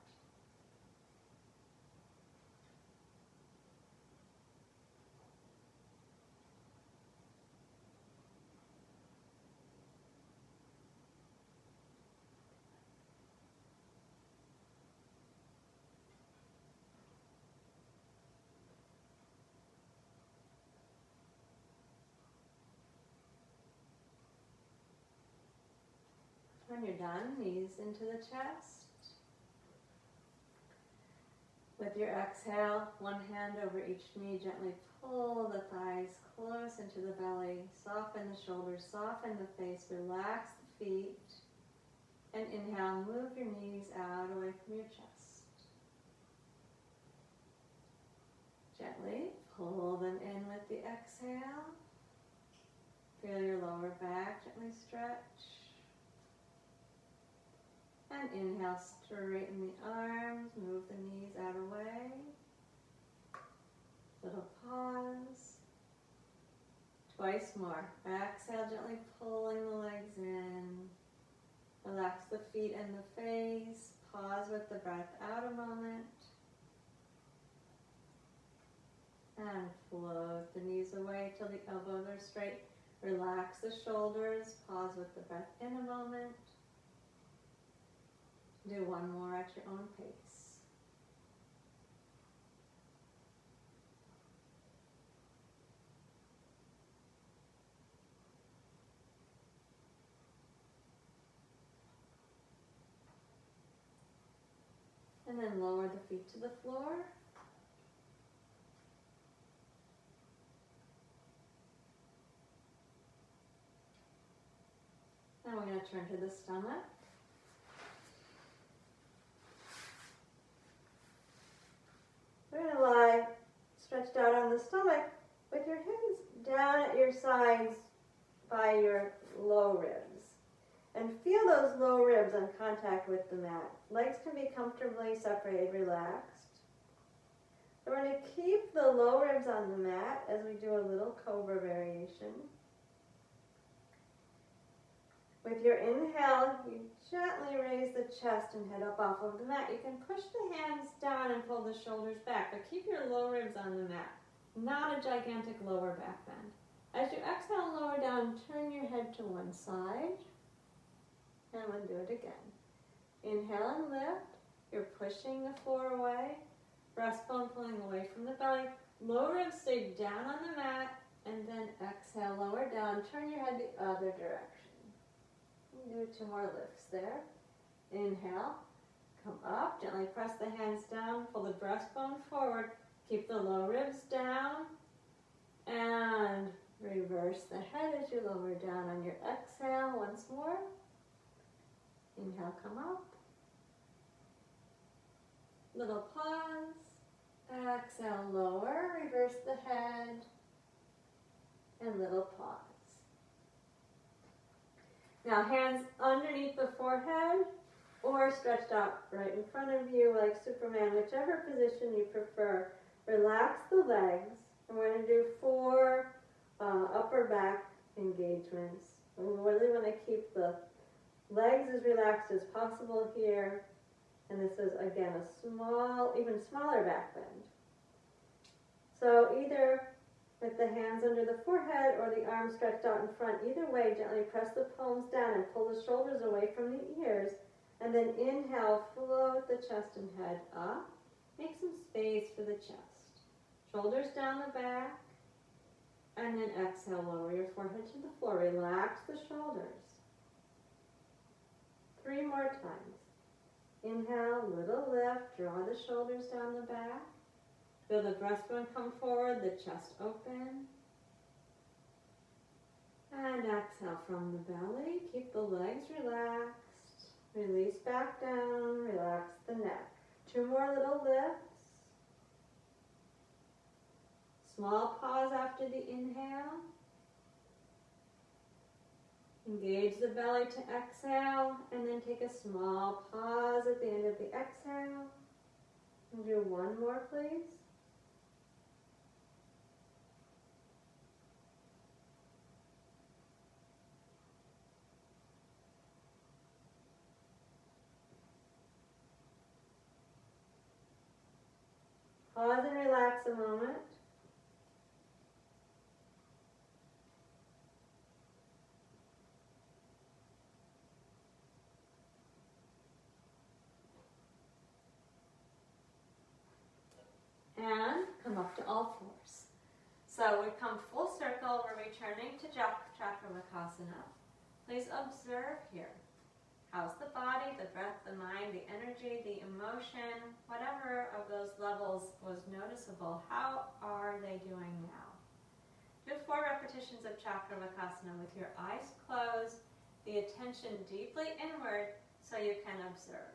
When you're done, knees into the chest. With your exhale, one hand over each knee, gently pull the thighs close into the belly, soften the shoulders, soften the face, relax the feet, and inhale, move your knees out away from your chest. Gently pull them in with the exhale. Feel your lower back gently stretch. And inhale, straighten the arms, move the knees out away. Little pause. Twice more. Exhale, gently pulling the legs in. Relax the feet and the face. Pause with the breath out a moment. And float the knees away till the elbows are straight. Relax the shoulders. Pause with the breath in a moment. Do one more at your own pace. And then lower the feet to the floor. Now we're going to turn to the stomach. We're going to lie stretched out on the stomach with your hands down at your sides by your low ribs. And feel those low ribs on contact with the mat. Legs can be comfortably separated, relaxed. We're going to keep the low ribs on the mat as we do a little cobra variation. With your inhale, you gently raise the chest and head up off of the mat. You can push the hands down and pull the shoulders back, but keep your low ribs on the mat. Not a gigantic lower back bend. As you exhale and lower down, turn your head to one side. And we'll do it again. Inhale and lift. You're pushing the floor away. Breastbone pulling away from the belly. Lower ribs stay down on the mat, and then exhale, lower down. Turn your head the other direction. Do 2 more lifts there. Inhale, come up, gently press the hands down, pull the breastbone forward, keep the low ribs down, and reverse the head as you lower down on your exhale. Once more. Inhale, come up. Little pause. Exhale, lower, reverse the head, and little pause. Now hands underneath the forehead or stretched out right in front of you like Superman, whichever position you prefer. Relax the legs, and we're going to do 4 upper back engagements. We really want to keep the legs as relaxed as possible here. And this is, again, a small, even smaller back bend. So either with the hands under the forehead or the arms stretched out in front, either way, gently press the palms down and pull the shoulders away from the ears. And then inhale, float the chest and head up. Make some space for the chest. Shoulders down the back. And then exhale, lower your forehead to the floor. Relax the shoulders. 3 more times. Inhale, little lift, draw the shoulders down the back. Feel the breastbone come forward, the chest open. And exhale from the belly. Keep the legs relaxed. Release back down, relax the neck. 2 more little lifts. Small pause after the inhale. Engage the belly to exhale, and then take a small pause at the end of the exhale. And do 1 more, please. Pause and relax a moment. And come up to all fours. So we come full circle, we're returning to Chaturvakasana. Please observe here. How's the body, the breath, the mind, the energy, the emotion, whatever of those levels was noticeable, how are they doing now? Do 4 repetitions of Chaturvakasana with your eyes closed, the attention deeply inward so you can observe.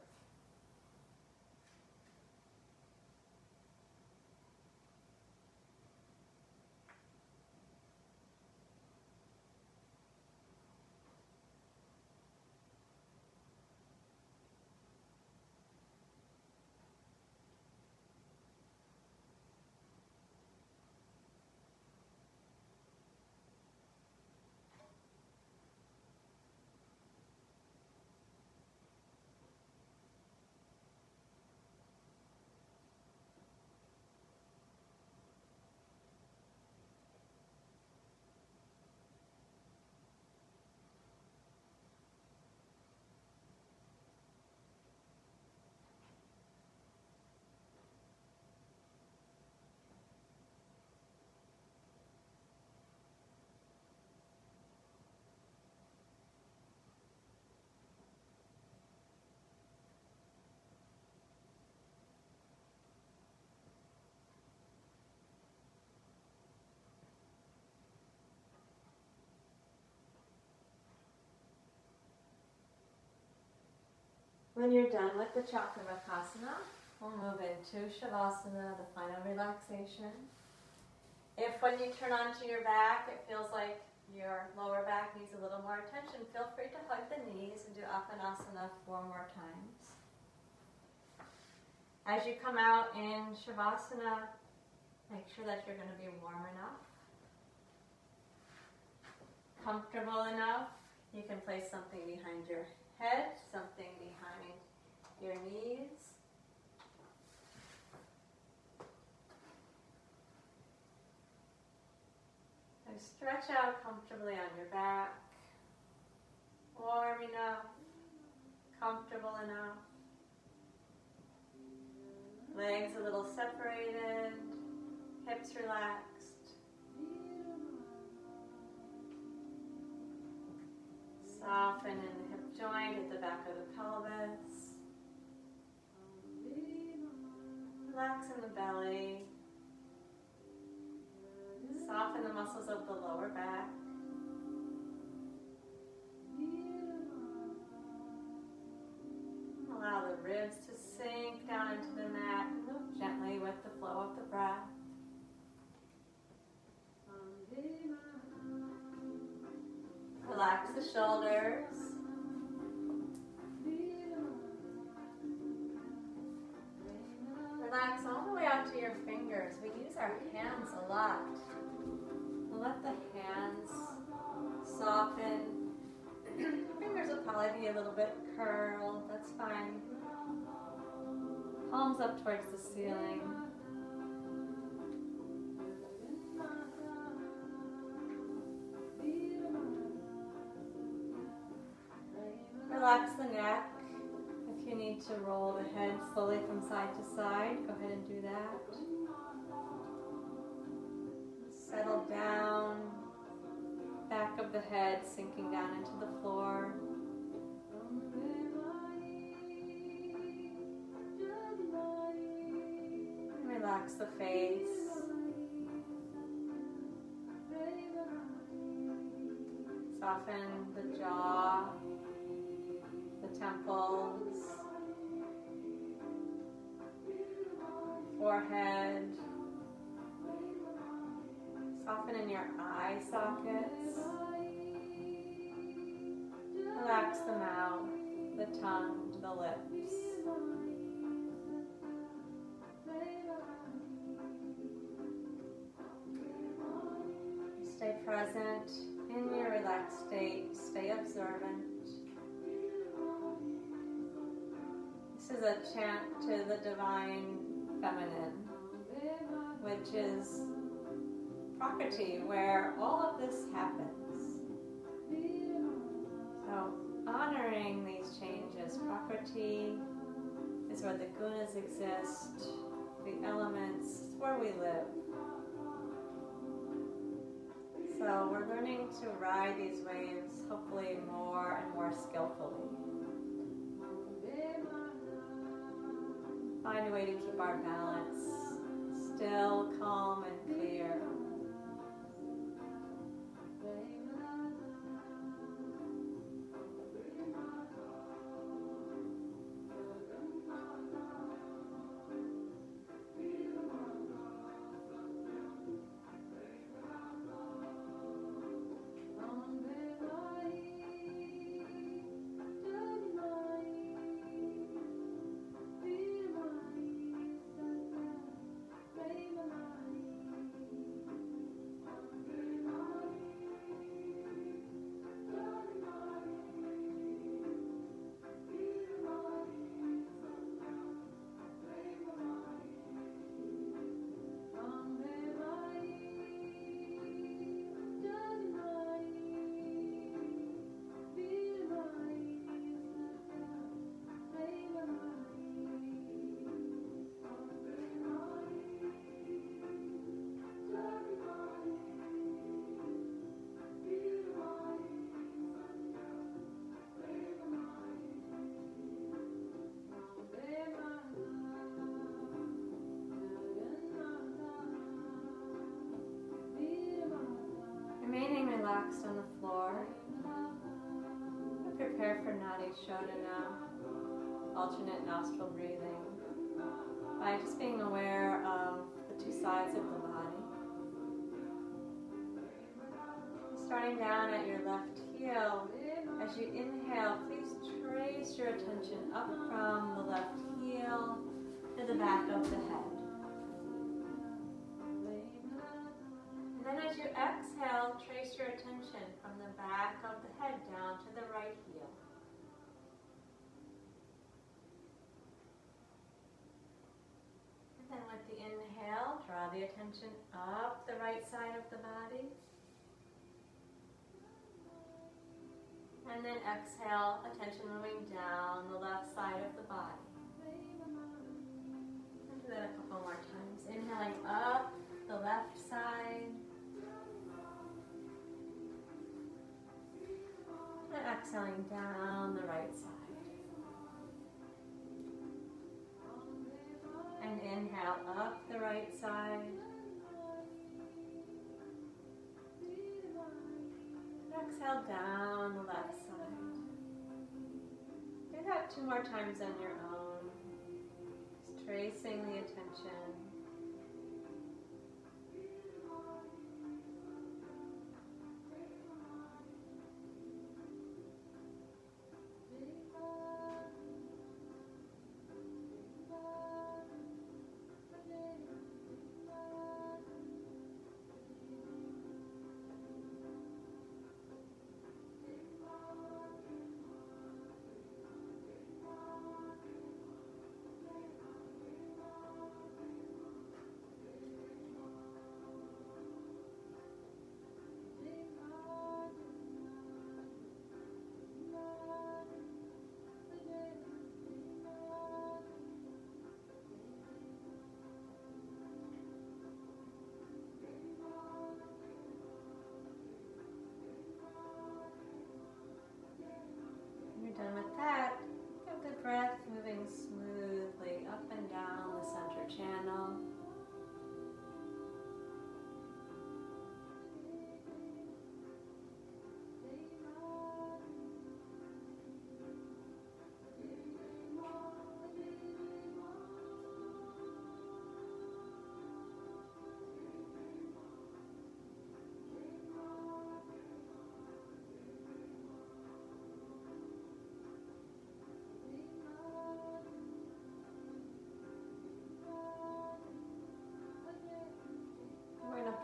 When you're done with the Chaturvakasana, we'll move into Shavasana, the final relaxation. If when you turn onto your back, it feels like your lower back needs a little more attention, feel free to hug the knees and do Apanasana 4 more times. As you come out in Shavasana, make sure that you're going to be warm enough, comfortable enough. You can place something behind your head, something behind your knees. So stretch out comfortably on your back, warm enough, comfortable enough. Legs a little separated, hips relaxed. Soften in the hip joint at the back of the pelvis. Relax in the belly. Soften the muscles of the lower back. Allow the ribs to sink down into the mat. Move gently with the flow of the breath. Relax the shoulders. Relax all the way out to your fingers. We use our hands a lot. Let the hands soften. Fingers will probably be a little bit curled. That's fine. Palms up towards the ceiling. Relax the neck. If you need to roll the head slowly from side to side, go ahead and do that. Settle down. Back of the head sinking down into the floor. Relax the face. Soften the jaw, the temples, forehead. Soften in your eye sockets. Relax the mouth, the tongue, the lips. Stay present in your relaxed state. Stay observant. This is a chant to the divine feminine, which is Prakriti, where all of this happens. So, honoring these changes. Prakriti is where the Gunas exist, the elements, it's where we live. So, we're learning to ride these waves, hopefully more and more skillfully. Find a way to keep our balance still, calm, and clear. Remaining relaxed on the floor, prepare for Nadi Shodhana, alternate nostril breathing, by just being aware of the two sides of the body. Starting down at your left heel, as you inhale, please trace your attention up from the left heel to the back of the head. And then as you exhale, trace your attention from the back of the head down to the right heel. And then with the inhale, draw the attention up the right side of the body. And then exhale, attention moving down the left side of the body. And exhaling down the right side. And inhale up the right side. And exhale down the left side. Do that 2 more times on your own. Just tracing the attention. Done with that, get the breath moving smoothly up and down the center channel.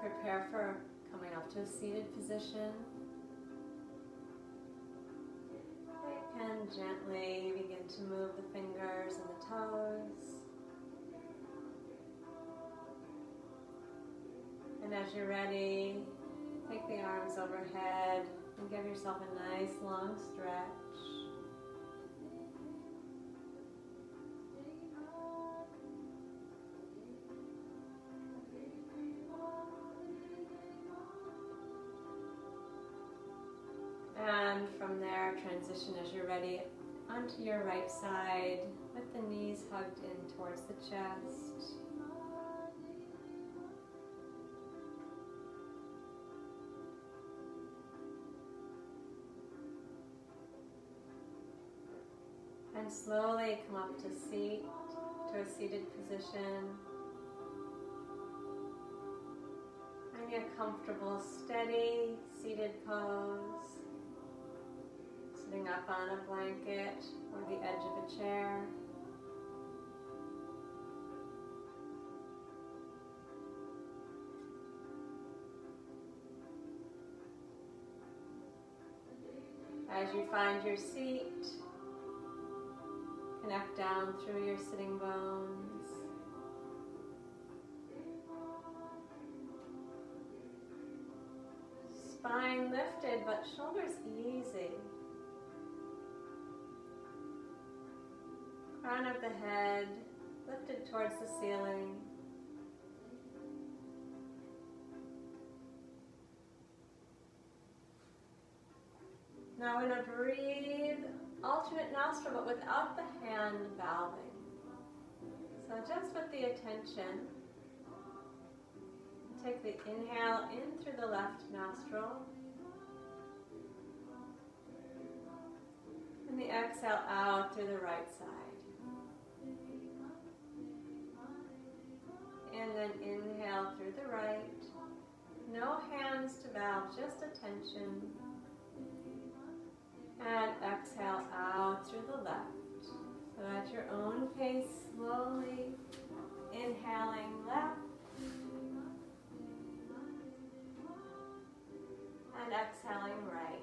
Prepare for coming up to a seated position. You can gently begin to move the fingers and the toes. And as you're ready, take the arms overhead and give yourself a nice long stretch. And from there, transition as you're ready onto your right side with the knees hugged in towards the chest. And slowly come up to a seated position. Find a comfortable, steady, seated pose. Sitting up on a blanket or the edge of a chair. As you find your seat, connect down through your sitting bones. Spine lifted, but shoulders easy. Crown of the head lifted towards the ceiling. Now we're going to breathe alternate nostril, but without the hand valving. So just with the attention, take the inhale in through the left nostril. And the exhale out through the right side. And then inhale through the right. No hands to valve, just attention. And exhale out through the left. So at your own pace, slowly inhaling left. And exhaling right.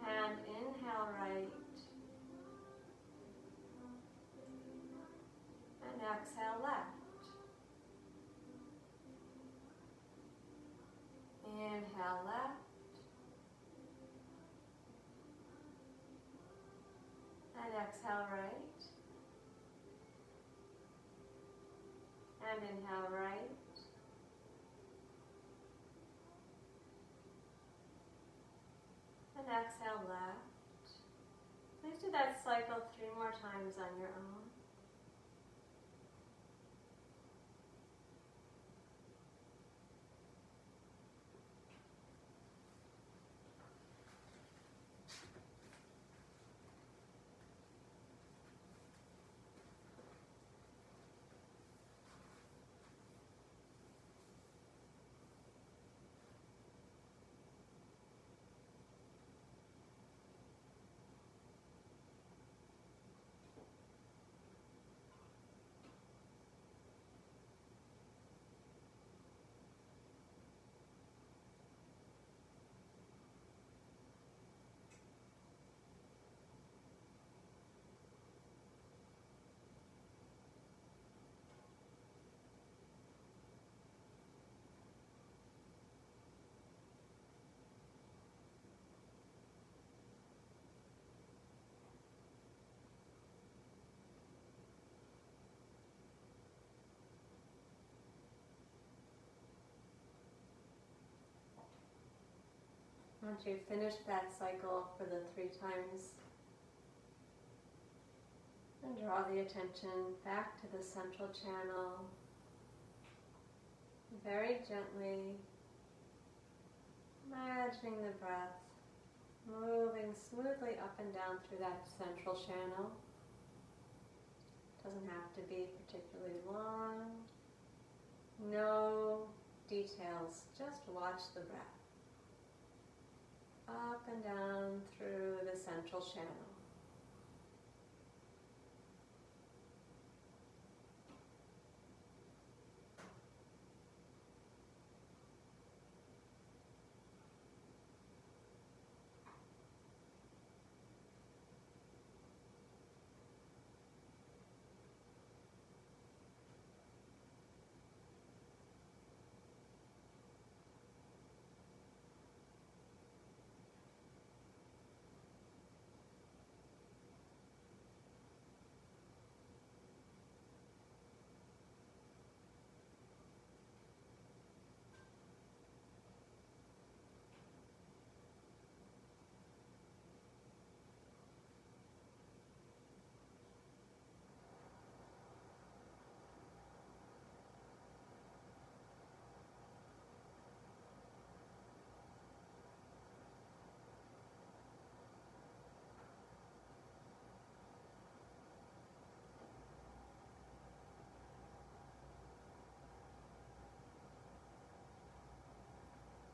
And inhale right. And exhale left. Inhale left. And exhale right. And inhale right. exhale left. Please do that cycle 3 more times on your own. Once you've finished that cycle for the 3 times, and draw the attention back to the central channel. Very gently, imagining the breath moving smoothly up and down through that central channel. Doesn't have to be particularly long. No details, just watch the breath. Up and down through the central channel.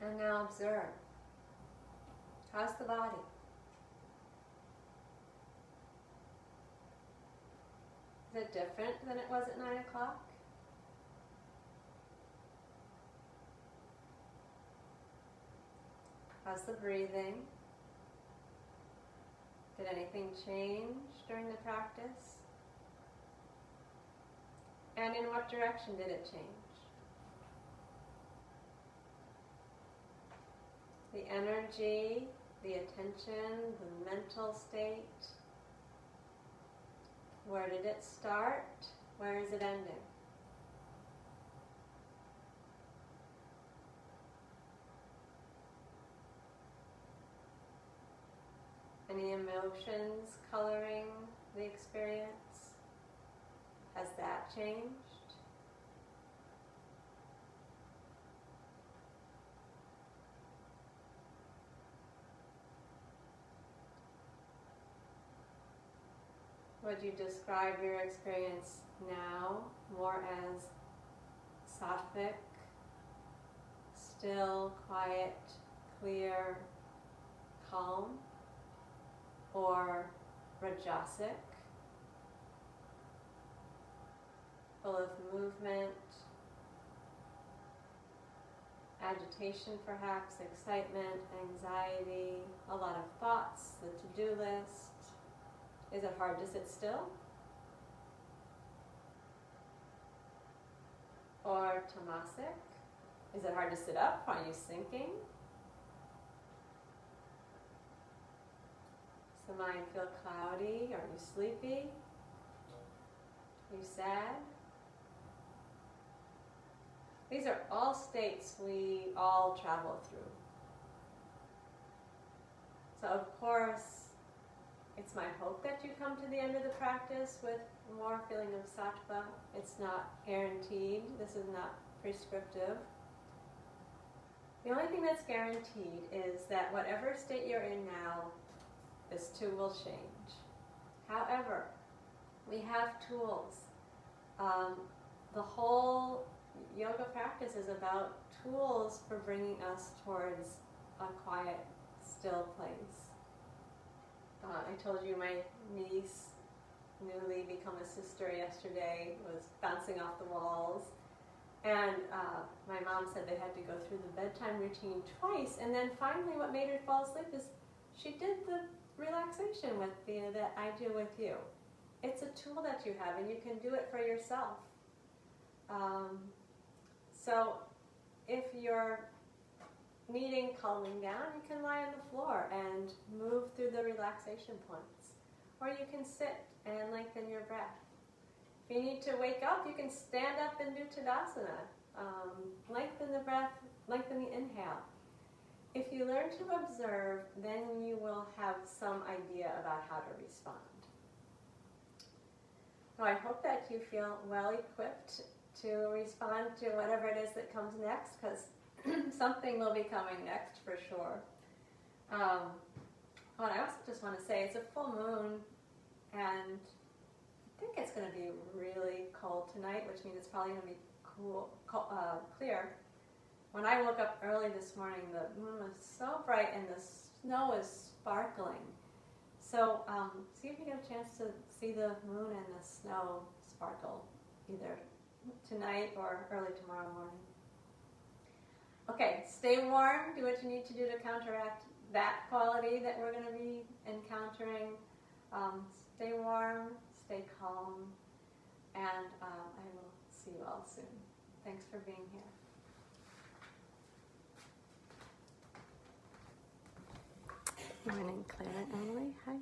And now observe. How's the body? Is it different than it was at 9 o'clock? How's the breathing? Did anything change during the practice? And in what direction did it change? The energy, the attention, the mental state. Where did it start? Where is it ending? Any emotions coloring the experience? Has that changed? Would you describe your experience now more as sattvic, still, quiet, clear, calm, or rajasic, full of movement, agitation perhaps, excitement, anxiety, a lot of thoughts, the to-do list? Is it hard to sit still? Or tamasic? Is it hard to sit up? Are you sinking? Does the mind feel cloudy? Are you sleepy? Are you sad? These are all states we all travel through. So of course, it's my hope that you come to the end of the practice with more feeling of sattva. It's not guaranteed. This is not prescriptive. The only thing that's guaranteed is that whatever state you're in now, this too will change. However, we have tools. The whole yoga practice is about tools for bringing us towards a quiet, still place. I told you my niece, newly become a sister yesterday, was bouncing off the walls. And my mom said they had to go through the bedtime routine twice. And then finally what made her fall asleep is she did the relaxation with you that I do with you. It's a tool that you have, and you can do it for yourself. So if you're needing calming down, you can lie on the floor and move through the relaxation points. Or you can sit and lengthen your breath. If you need to wake up, you can stand up and do Tadasana. Lengthen the breath, lengthen the inhale. If you learn to observe, then you will have some idea about how to respond. So I hope that you feel well equipped to respond to whatever it is that comes next, because something will be coming next for sure. Well, I also just want to say it's a full moon, and I think it's going to be really cold tonight, which means it's probably going to be clear. When I woke up early this morning, the moon was so bright and the snow is sparkling. So see if you get a chance to see the moon and the snow sparkle either tonight or early tomorrow morning. Okay, stay warm. Do what you need to do to counteract that quality that we're going to be encountering. Stay warm, stay calm, and I will see you all soon. Thanks for being here. Good morning, Claire and Emily. Hi.